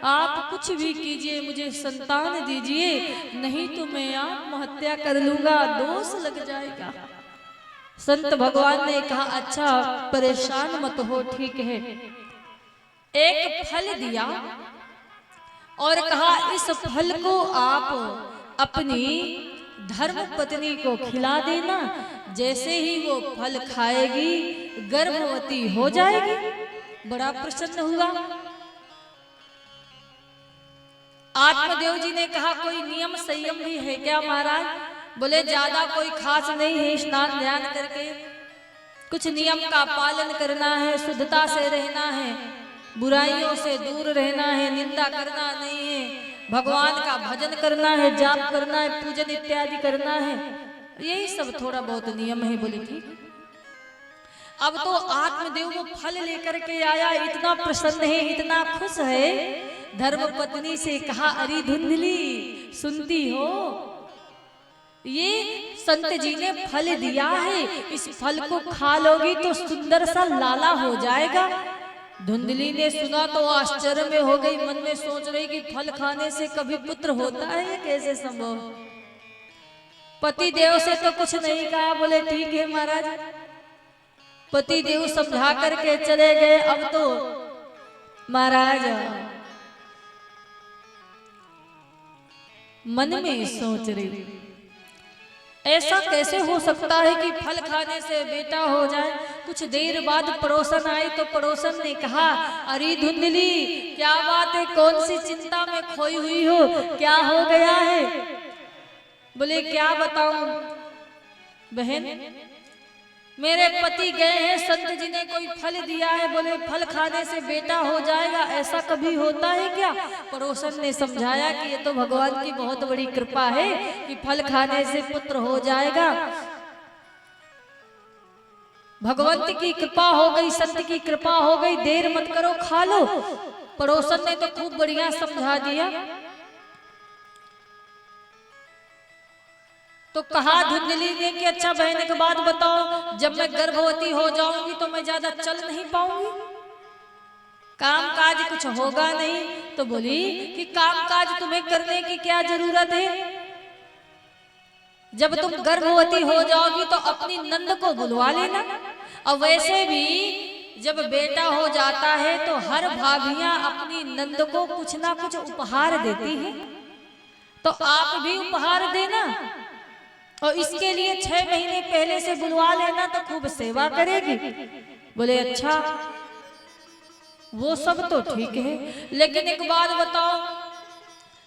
आप कुछ भी कीजिए, मुझे संतान दीजिए, नहीं तो मैं आत्महत्या कर लूंगा, दोष लग जाएगा। संत भगवान ने कहा अच्छा परेशान मत हो, ठीक है। एक फल दिया और कहा इस फल को आप अपनी धर्म पत्नी को खिला देना, जैसे ही वो फल खाएगी गर्भवती हो जाएगी। बड़ा प्रसन्न हुआ। आत्मदेव जी ने कहा कोई नियम संयम भी है क्या महाराज? बोले ज्यादा कोई खास नहीं है, स्नान ध्यान करके कुछ नियम का पालन करना है, शुद्धता से रहना है, बुराइयों से दूर रहना है, निंदा करना नहीं है, भगवान का भजन करना है, जाप करना है, पूजन इत्यादि करना है, यही सब थोड़ा बहुत नियम है। बोले ठीक। अब तो आत्मदेव वो फल लेकर के आया, इतना प्रसन्न है, इतना खुश है। धर्म पत्नी से कहा अरे धुंधली सुनती हो, ये संत जी ने फल दिया है, इस फल को खा लोगी तो सुंदर सा लाला हो जाएगा। धुंधली ने सुना तो आश्चर्य में हो गई, मन में सोच रही कि फल खाने से कभी पुत्र होता है, कैसे संभव? पति देव से तो कुछ नहीं कहा। बोले ठीक है महाराज। पति देव समझा करके चले गए। अब तो महाराज मन में सोच रही ऐसा कैसे हो सकता है कि फल खाने से बेटा हो जाए। कुछ देर बाद पड़ोसन आई तो पड़ोसन ने कहा अरे धुंधली क्या बात है, कौन सी चिंता में खोई हुई हो, क्या हो गया है? बोले क्या बताऊं बहन, मेरे पति गए हैं, संत जी ने कोई फल दिया है, बोले फल खाने से बेटा हो जाएगा, ऐसा कभी होता है क्या? पड़ोसन ने समझाया कि ये तो भगवान की बहुत बड़ी कृपा है कि फल खाने से पुत्र हो जाएगा। भगवंत की कृपा हो गई, संत की कृपा हो गई, देर मत करो, खा लो। पड़ोसन ने तो खूब बढ़िया समझा दिया। तो कहा धुंधली ने कि अच्छा बहन एक बात बताओ, जब मैं गर्भवती हो जाऊंगी तो मैं ज्यादा चल नहीं पाऊंगी, काम काज कुछ होगा नहीं। तो बोली कि काम काज तुम्हें करने की क्या जरूरत है, जब तुम गर्भवती हो जाओगी तो अपनी नंद को बुलवा लेना। और वैसे भी जब बेटा हो जाता है तो हर भाभियां अपनी नंद को कुछ ना कुछ उपहार देती है, तो आप भी उपहार देना और इसके लिए 6 महीने पहले से बुलवा लेना तो खूब सेवा करेगी। बोले अच्छा वो सब तो ठीक है, लेकिन एक बात बताओ,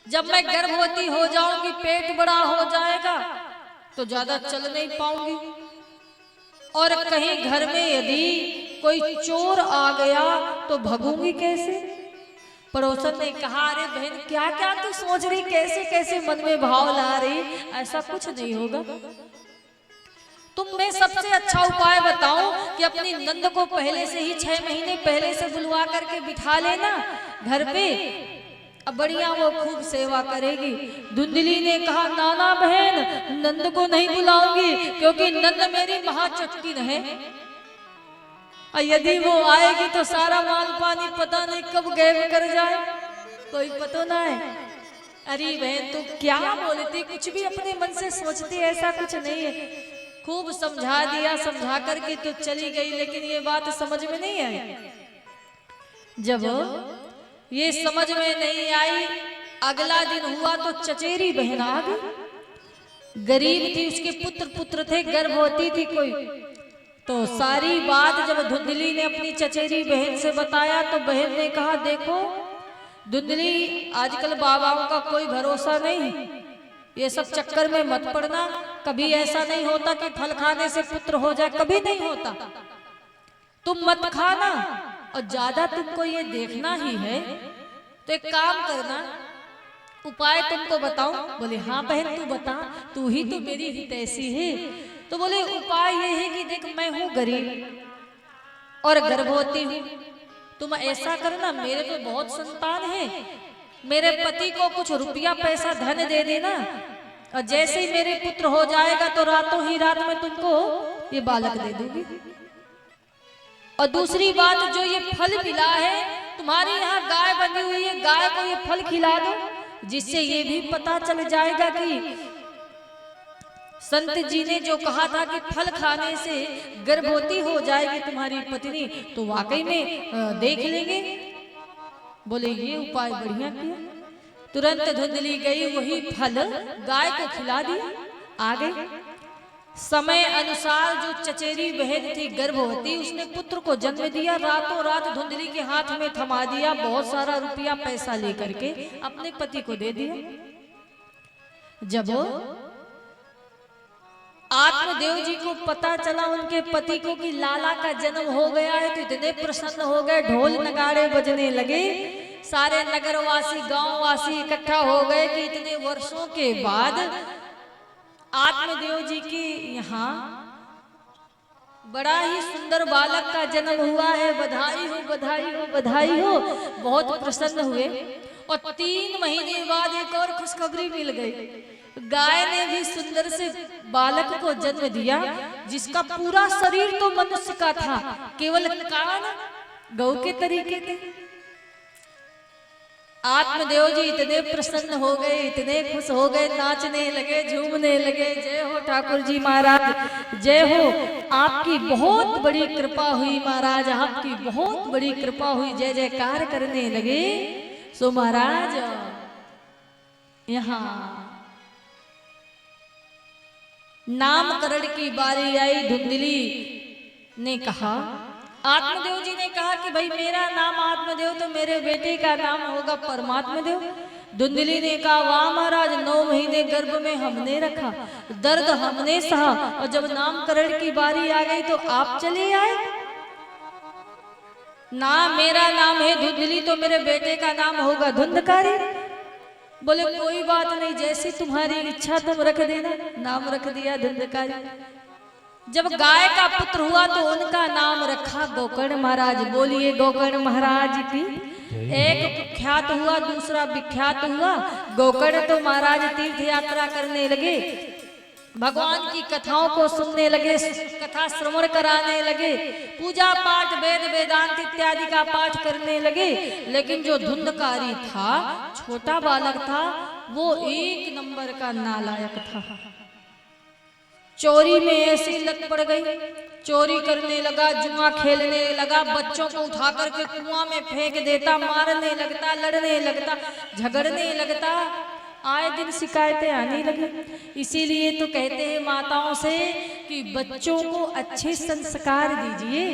जब मैं गर्भवती हो जाऊंगी पेट बड़ा हो जाएगा तो ज्यादा चल नहीं पाऊंगी, और कहीं घर में यदि कोई चोर आ गया तो भगूंगी कैसे? पड़ोसन ने कहा अरे बहन क्या क्या तू सोच रही, कैसे कैसे मन में भाव ला रही, ऐसा कुछ नहीं होगा। तुम मैं सबसे अच्छा उपाय बताऊं कि अपनी नंद को पहले से ही 6 महीने पहले से बुलवा करके बिठा लेना घर पे, अब बढ़िया वो खूब सेवा करेगी। धुंधली ने कहा नाना बहन नंद को नहीं बुलाऊंगी, क्योंकि नंद मेरी महाचटकिन है, और यदि वो आएगी तो सारा माल पानी पता नहीं कब गायब कर जाए, कोई पता ना है। अरे बहन तू क्या बोलती, कुछ भी अपने मन से सोचती, ऐसा कुछ नहीं है। खूब समझा दिया, समझा करके तो चली गई, लेकिन ये बात समझ में नहीं आई। जब ये समझ में नहीं आई, अगला दिन हुआ तो चचेरी बहन आ गई। गरीब थी, उसके पुत्र थे, गर्भवती थी कोई। तो सारी बात जब धुंधली ने अपनी चचेरी बहन से बताया तो बहन ने कहा देखो धुंधली आजकल बाबाओं का कोई भरोसा नहीं, ये सब चक्कर में मत पड़ना, कभी ऐसा नहीं होता कि फल खाने से पुत्र हो जाए, कभी नहीं होता। तुम मत खाना, और ज्यादा तुमको ये देखना ही है तो एक काम करना, उपाय तुमको बताऊं? बोले हाँ बहन तू बता, तू ही तो मेरी हितैषी है। तो बोले उपाय ये है कि देख मैं हूं गरीब और गर्भवती हूं, तुम ऐसा करना, मेरे तो बहुत संतान है, मेरे पति को कुछ रुपया पैसा धन दे देना, और जैसे ही मेरे पुत्र हो जाएगा तो रातों ही रात में तुमको ये बालक दे दूंगी। और दूसरी बात, जो ये फल मिला है, तुम्हारे यहाँ गाय बनी हुई है, गाय को ये फल खिला दो, जिससे ये भी पता चल जाएगा कि संत जी ने जो कहा था कि फल खाने से गर्भवती हो जाएगी तुम्हारी पत्नी, तो वाकई में देख लेंगे। बोले ये उपाय बढ़िया किया। तुरंत धुंधली गई, वही फल गाय को खिला दिया, आ गई। समय अनुसार जो चचेरी बहन थी गर्भवती, उसने पुत्र को जन्म दिया। रातों रात धुंधली के हाथ में थमा दिया, बहुत सारा रुपया पैसा लेकर के अपने पति को दे दिया। जब आत्मदेव जी को पता चला उनके पति को कि लाला का जन्म हो गया है, तो इतने प्रसन्न हो गए, ढोल नगाड़े बजने लगे, सारे नगरवासी गांववासी इकट्ठा हो गए कि इतने वर्षों के बाद आत्मदेव जी के यहाँ बड़ा ही सुंदर बालक का जन्म हुआ है, बधाई हो बधाई हो बधाई हो। बहुत प्रसन्न हुए। और 3 महीने बाद एक और खुशखबरी मिल गई, गाय ने भी सुंदर से बालक को जन्म दिया, जिसका पूरा शरीर तो मनुष्य का था, केवल कान गौ के तरीके थे। आत्मदेव जी इतने प्रसन्न हो गए, इतने खुश हो गए, नाचने लगे, झूमने लगे। जय हो ठाकुर जी महाराज, जय हो, आपकी बहुत बड़ी कृपा हुई महाराज, आपकी बहुत बड़ी कृपा हुई, जय जयकार करने लगे। सो महाराज यहाँ नामकरण की बारी आई। धुंधली ने कहा, आत्मदेव जी ने कहा कि भाई मेरा नाम आत्मदेव, तो मेरे बेटे का नाम होगा परमात्मदेव। धुंधली ने कहा, वाह महाराज, 9 महीने गर्भ में हमने रखा, दर्द हमने सहा, और जब नामकरण की बारी आ गई तो आप चले आए ना। मेरा नाम है धुंधली, तो मेरे बेटे का नाम होगा धुंधकारी। बोले कोई बात नहीं, जैसी तुम्हारी इच्छा तुम रख देना। नाम रख दिया धुंधकारी। जब गाय का पुत्र हुआ तो उनका नाम रखा गोकर्ण महाराज। बोलिए गोकर्ण महाराज की। एक कुख्यात हुआ, दूसरा विख्यात हुआ। गोकर्ण तो महाराज तीर्थ यात्रा करने लगे, भगवान की कथाओं को सुनने लगे, कथा श्रवण कराने लगे, पूजा पाठ वेद वेदांत इत्यादि का पाठ करने लगे। लेकिन जो धुंधकारी था, छोटा बालक था, वो 1 नंबर का नालायक था। चोरी में ऐसी लत पड़ गई, चोरी करने लगा, जुआ खेलने लगा, बच्चों को उठा करके कुआं में फेंक देता, मारने लगता, लड़ने लगता, झगड़ने लगता। आए दिन शिकायतें आने लगी। इसीलिए तो कहते हैं माताओं से कि बच्चों को अच्छे संस्कार दीजिए,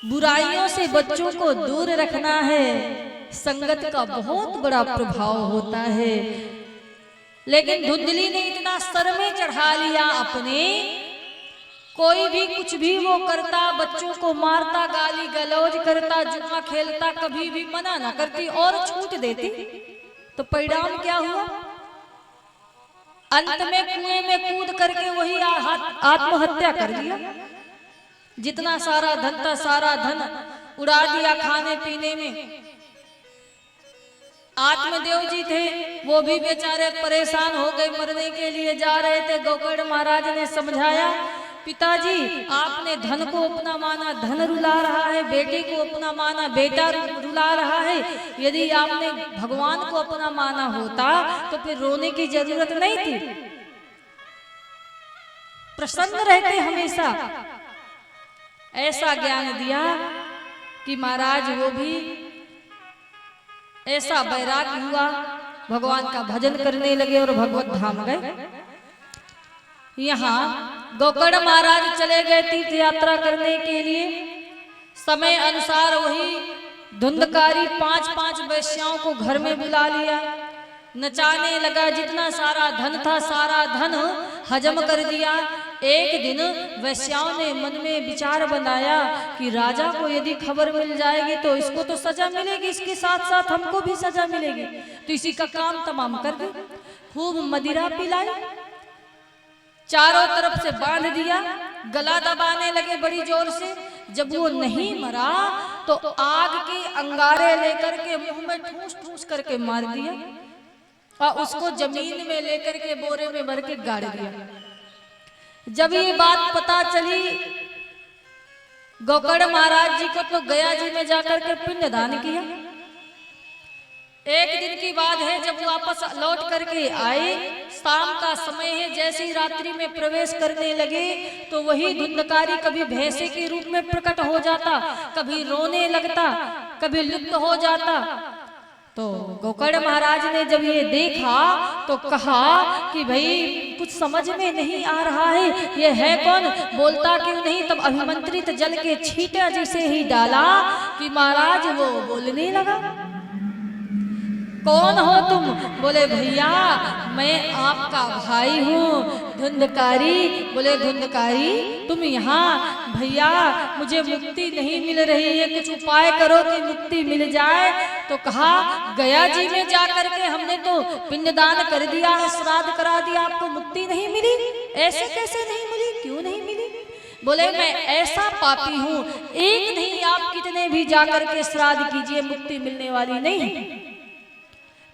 बुराइयों से बच्चों को दूर रखना है। संगत का बहुत बड़ा प्रभाव होता है। लेकिन धुंधली ने इतना सर में चढ़ा लिया अपने, कोई भी कुछ भी वो करता, बच्चों को मारता, गाली गलौज करता, जुआ खेलता, कभी भी मना ना करती और छूट देती। तो परिणाम क्या हुआ? अंत में कुएं में कूद करके वही आत्महत्या कर दिया। जितना सारा धन था, सारा धन उड़ा दिया खाने पीने में। आत्मदेव जी थे, वो भी बेचारे परेशान हो गए, मरने के लिए जा रहे थे। गोकर्ण महाराज ने समझाया, पिताजी आपने धन को अपना माना, धन रुला रहा है, बेटे को अपना माना, बेटा रुला रहा है। यदि आपने भगवान को अपना माना होता तो फिर रोने की जरूरत नहीं थी, प्रसन्न रहते हमेशा। ऐसा ज्ञान दिया कि महाराज वो भी ऐसा वैराग्य हुआ, भगवान का भजन करने लगे और भगवत धाम गए। यहाँ गोकर्ण महाराज चले गए तीर्थ यात्रा करने के लिए। समय अनुसार वही धुंधकारी 5-5 वैश्याओं को घर में बुला लिया, नचाने लगा। जितना सारा धन था, सारा धन हजम कर दिया। एक दिन वैश्याओं ने मन में विचार बनाया कि राजा को यदि खबर मिल जाएगी तो इसको तो सजा मिलेगी, इसके साथ साथ हमको भी सजा मिलेगी। तो इसी का काम तमाम कर दे। खूब मदिरा पिलाई, चारों तरफ से बांध दिया, गला दबाने लगे बड़ी जोर से। जब वो नहीं मरा तो आग के अंगारे लेकर के मुंह में ठूस ठूस करके मार दिया और उसको जमीन में लेकर के बोरे में भर के गाड़ दिया। जब ये बात पता चली गोकर्ण महाराज जी को तो गया जी में जाकर के पिंडदान किया। एक दिन की बात है, जब वापस लौट करके आए, शाम का समय है, जैसे ही रात्रि में प्रवेश करने लगे तो वही धुंधकारी कभी भैंसे के रूप में प्रकट हो जाता, कभी रोने लगता, कभी लुप्त हो जाता। तो गोकर्ण महाराज ने जब ये देखा तो कहा कि भाई कुछ समझ में नहीं आ रहा है, ये है कौन, बोलता क्यों नहीं। तब अभिमंत्रित जल के छींटे जिसे ही डाला कि महाराज वो बोलने लगा। कौन हो तुम? बोले भैया मैं आपका भाई हूँ धुंधकारी। बोले धुंधकारी तुम यहाँ? भैया मुझे मुक्ति नहीं मिल रही है, कुछ उपाय करो कि मुक्ति मिल जाए। तो कहा गया जी में जाकर के हमने तो पिंडदान कर दिया है, श्राद्ध करा दिया, आपको मुक्ति नहीं मिली? ऐसे कैसे नहीं मिली, क्यों नहीं मिली? बोले मैं ऐसा पापी हूँ, एक नहीं आप कितने भी जाकर के श्राद्ध कीजिए मुक्ति मिलने वाली नहीं है।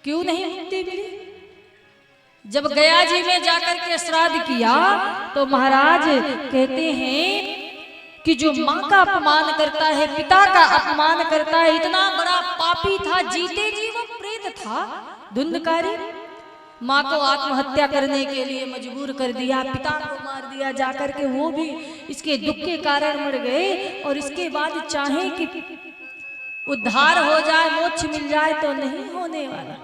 क्यों नहीं मुक्ति मिली? जब गया जी में जाकर के श्राद्ध किया तो महाराज कहते हैं कि जो माँ का अपमान करता है, पिता का अपमान करता है, इतना बड़ा पापी था, जीते जी वो प्रेत था धुंधकारी। माँ को आत्महत्या करने के लिए मजबूर कर दिया, पिता को मार दिया जाकर के, वो भी इसके दुख के कारण मर गए। और इसके बाद चाहे कि उद्धार हो जाए, मोक्ष मिल जाए, तो नहीं होने वाला।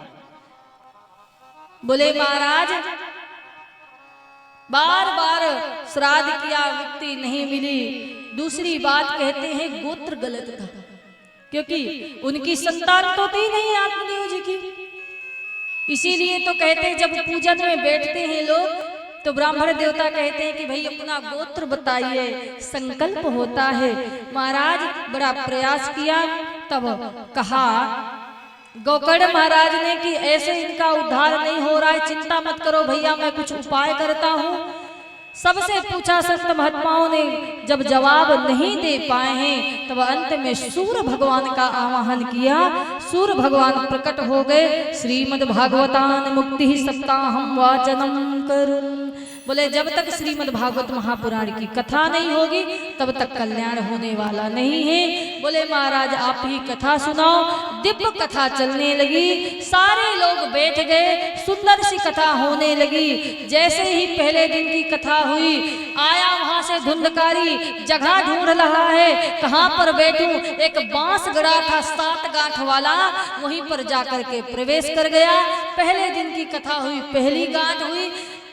बोले महाराज बार बार श्राद्ध किया, मुक्ति नहीं मिली। दूसरी बात कहते हैं गोत्र गलत था, क्योंकि उनकी संतान तो थी नहीं आत्मदेव जी की। इसीलिए तो कहते हैं जब पूजन में बैठते हैं लोग तो ब्राह्मण देवता कहते हैं कि भाई अपना गोत्र बताइए, संकल्प होता है। महाराज बड़ा प्रयास किया, तब कहा गोकर्ण महाराज ने कि ऐसे इनका उद्धार नहीं हो रहा है, चिंता मत करो भैया, मैं कुछ उपाय करता हूँ। सबसे पूछा, संत महात्माओं ने जब जवाब नहीं दे पाए हैं तब अंत में सूर्य भगवान का आवाहन किया। सूर्य भगवान प्रकट हो गए। श्रीमद् भागवतान मुक्ति सप्ताहम वाचनम करुण। बोले जब तक श्रीमद् भागवत महापुराण की कथा नहीं होगी तब तक कल्याण होने वाला नहीं है। बोले महाराज आप ही कथा सुनाओ। दिव्य कथा चलने लगी, सारे लोग बैठ गए, सुंदर सी कथा होने लगी। जैसे ही पहले दिन की कथा हुई, आया वहां से धुंधकारी, जगह ढूंढ रहा है कहां पर बैठूं। एक बांस गड़ा था 7 गांठ वाला, वहीं पर जाकर के प्रवेश कर गया। पहले दिन की कथा हुई, पहली गांठ हुई,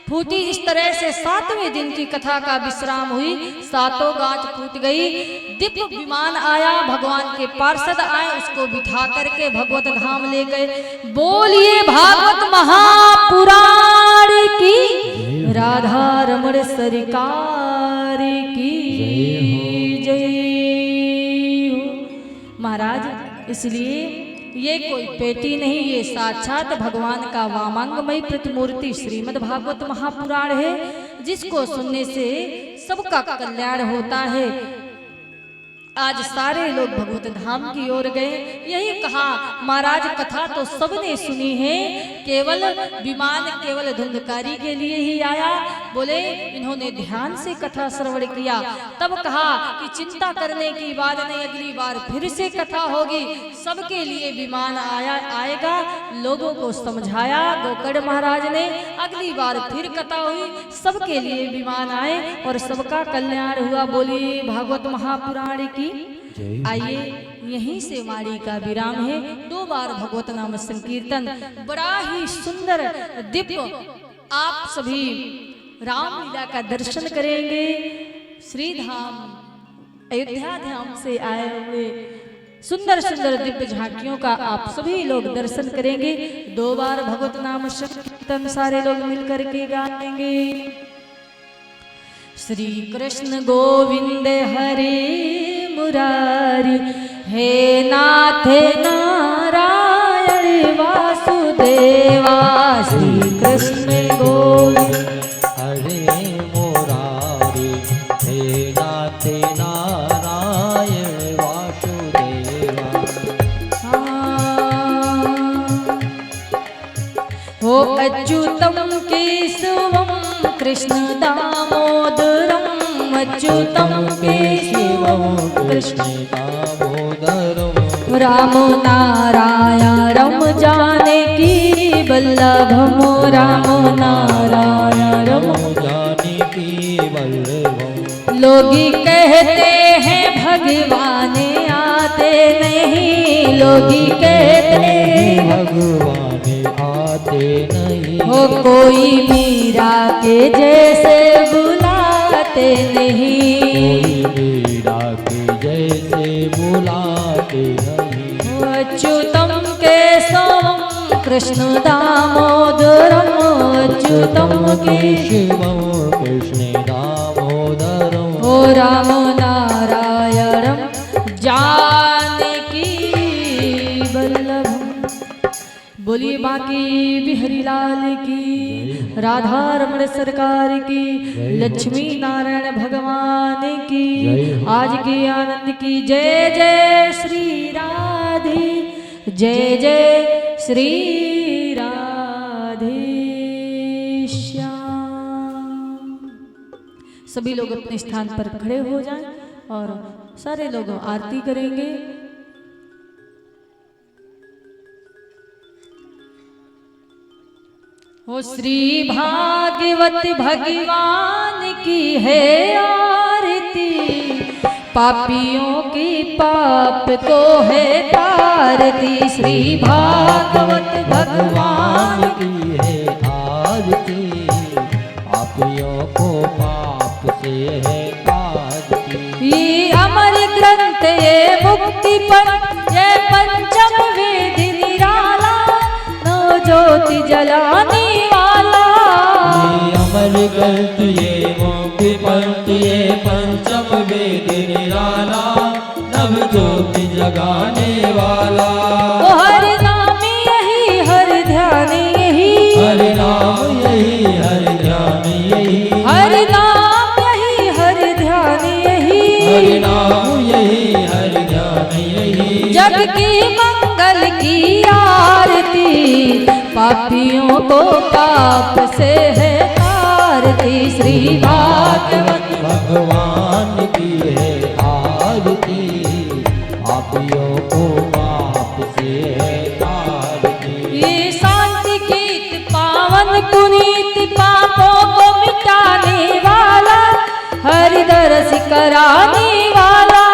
फूटी। इस तरह से 7वें दिन की कथा का विश्राम हुई, 7 गांठ फूट गई। दिव्य विमान आया, भगवान के पार्षद आए, उसको बिठा करके भगवत धाम ले गए। बोलिए भागवत महापुराण की, राधा रमण सरकार की जय हो। महाराज इसलिए ये कोई पेटी नहीं, ये साक्षात भगवान का वामांगमय प्रतिमूर्ति श्रीमद् भागवत महापुराण है, जिसको सुनने से सबका कल्याण होता है। आज सारे लोग भगवत धाम की ओर गए। यही कहा महाराज कथा तो सबने सुनी है, केवल विमान केवल धुंधकारी के लिए ही आया। बोले इन्होंने ध्यान से कथा श्रवण किया। तब कहा कि चिंता करने की बात नहीं, अगली बार फिर से कथा होगी, सबके लिए विमान आएगा। लोगों को समझाया गोकर्ण महाराज ने, अगली बार फिर कथा हुई, सबके लिए विमान आए और सबका कल्याण हुआ। बोलिए भागवत महापुराण की। आइए यहीं से वाणी का विराम है। 2 बार भगवत नाम संकीर्तन, बड़ा ही सुंदर दिव्य आप सभी रामलीला का दर्शन करेंगे। श्री धाम अयोध्या धाम से आए हुए सुंदर सुंदर दिव्य झांकियों का आप सभी लोग दर्शन करेंगे। 2 बार भगवत नाम संकीर्तन सारे लोग मिलकर के गाएंगे। श्री कृष्ण गोविंद हरे मुरारी, हे नाथ नारायण वासुदेवा। श्री कृष्ण गोविंद
हरे मुरारी, हे नाथ नारायण वासुदेवा।
हो अच्युतम केशवम कृष्ण दामोदरम, अच्युतम केशवम कृष्ण
दामोदरम।
राम नारायणम जानकी वल्लभम, राम नारायणम
जानकी वल्लभम।
लोग कहते हैं भगवान आते नहीं, लोग कहते हैं
भगवान आते नहीं।
हो कोई मीरा के जैसे बुलाते नहीं,
कोई मीरा के जैसे बुलाते नहीं।
अच्युतम केशवम कृष्ण दामोदरम, अच्युतम
शिवम कृष्ण दामोदरम।
ओ राम नारायणम जानकी वल्लभम। बोलिए बाकी बिहारी लाल की, राधा रमण सरकार की, लक्ष्मी नारायण भगवान की, आज के आनंद की। जय जय श्री राधे, जय जय श्री राधे श्याम। सभी लोग अपने स्थान पर खड़े हो जाएं और सारे लोग आरती करेंगे। हो श्री भागवत भगवान की है आरती, पापियों की पाप को है तारती। श्री भागवत भगवान
की है आरती, पापियों को पाप से है तारती।
ये अमर ग्रंथ ये मुक्ति पर, ये पंचम वेद निराला, नौ ज्योति जलाने वाला।
ये अमर ग्रंथ ये मुक्ति पंथ, ये पंचम वेद निराला, नव ज्योति जगाने वाला।
ओ हरि नाम यही, हरि ध्यान यही,
हरि नाम यही, हरि ध्यान यही,
हरि नाम यही, हरि ध्यान यही,
हरि नाम यही, हरि ध्यान यही।
जग की मंगल की आरती, पापियों को पाप से है तारती। श्री भागवत
भगवान की है आरती, पापियों को पाप से है तारती।
ये शांति गीत पावन पुनीत, पापों को मिटाने वाला, हरि दर्श कराने वाला।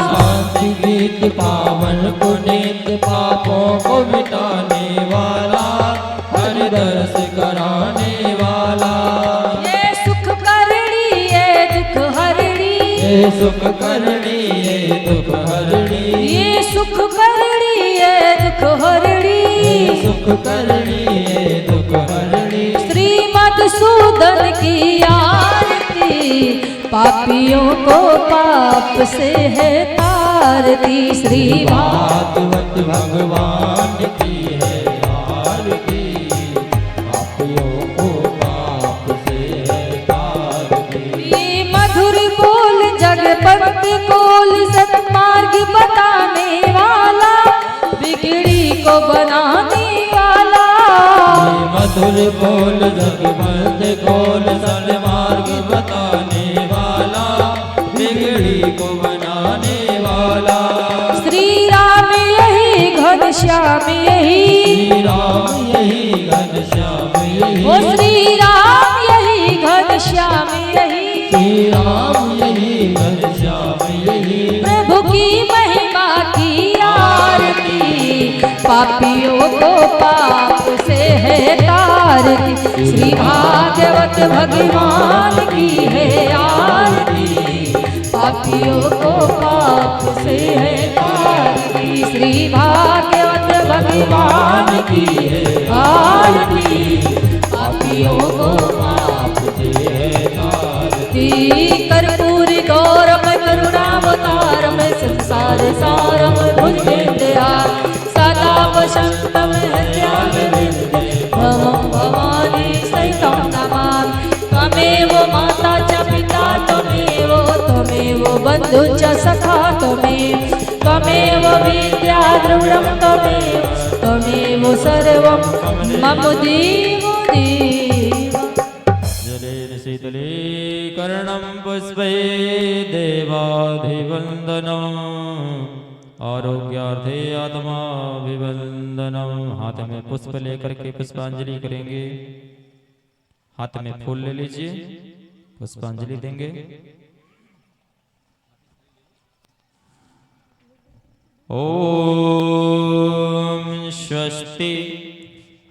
शांति गीत पावन पुनीत, पापों को मिटाने वाला, हरि दर्श कराने वाला।
ये सुख करणी ये दुख हरणी,
ये सुख करणी ये दुख हरणी,
ये सुख करणी ये दुख हरणी,
ये सुख करणी ये दुख हरणी।
श्री मधुसूदन की आरती, पापियों को पाप से है तारती। श्री
भागवत भगवान की है आरती, पापियों को पाप से है तारती।
ये मधुर बोल जगपत कोल, सत्मार्ग बताने वाला, बिगड़ी को बनाने वाला।
ये मधुर बोल जगपत कोल, सन्मार्ग बताने वाला, बिगड़ी को बनाने वाला।
श्री राम यही घनश्याम यही,
श्री राम यही घनश्याम यही,
ओ श्री राम यही घनश्याम यही,
श्री राम यही घनश्याम यही।
प्रभु की महिमा की आरती, पापियों को पाप से है तारती। श्री भागवत भगवान की है आरती, पापियों को पाप से है तारती। श्री भागवत भगवान की है आरती, पापियों को पाप से है तारती। सिंधु च सखा त्वमेव विद्या द्रविणं त्वमेव सर्वं मम देवो देव।
जलेन शीतले कर्णं पुष्पै देवाधिवन्दनम् आरोग्यार्थे आत्माभिवन्दनम्। हाथ में पुष्प लेकर के पुष्पांजलि करेंगे। हाथ में फूल ले लीजिए, पुष्पांजलि देंगे। ओम स्वस्ति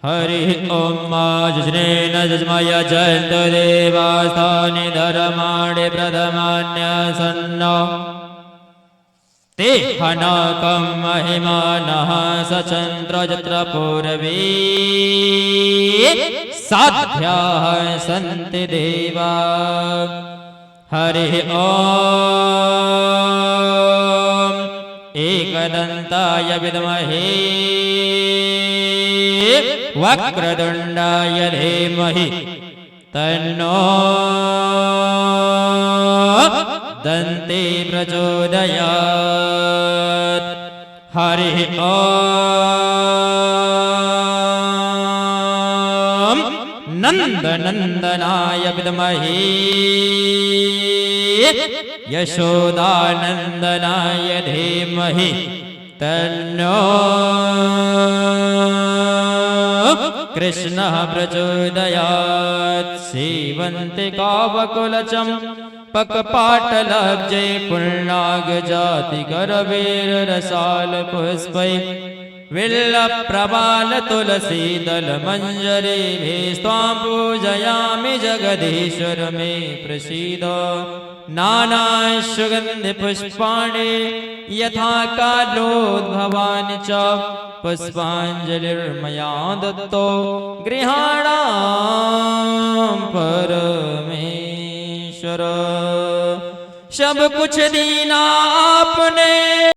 हरि ओम जजनेन जजमाय जयन्त देवास्तानि धर्माणि प्रथमान्यसन्नो ते हनकं महिमानः सचन्द्र यत्र पूर्वे साध्याः सन्ति देवा। हरि ओम एकदन्ताय विद्महे वक्रतुण्डाय धीमहि तन्नो दन्ति प्रचोदयात्। हरि ओम नन्दनन्दनाय विद्महे यशोदानन्दनाय धीमहि तन्नो कृष्णः प्रचोदयात्। सीवन्ति कावकुलचम्पकपाटलब्जे पुण्णागजातिकरवीररसालपुष्पै विल्लप्रबालतुलसीदलमञ्जरीभिस्त्वां पूजयामि जगदीश्वर मे प्रसीद। नानासुगन्धिपुष्पाणि यथा कालोद्भवानि च पुष्पाञ्जलिर्मया दत्तो गृहाणां परमेश्वर। सब कुछ दीना आपने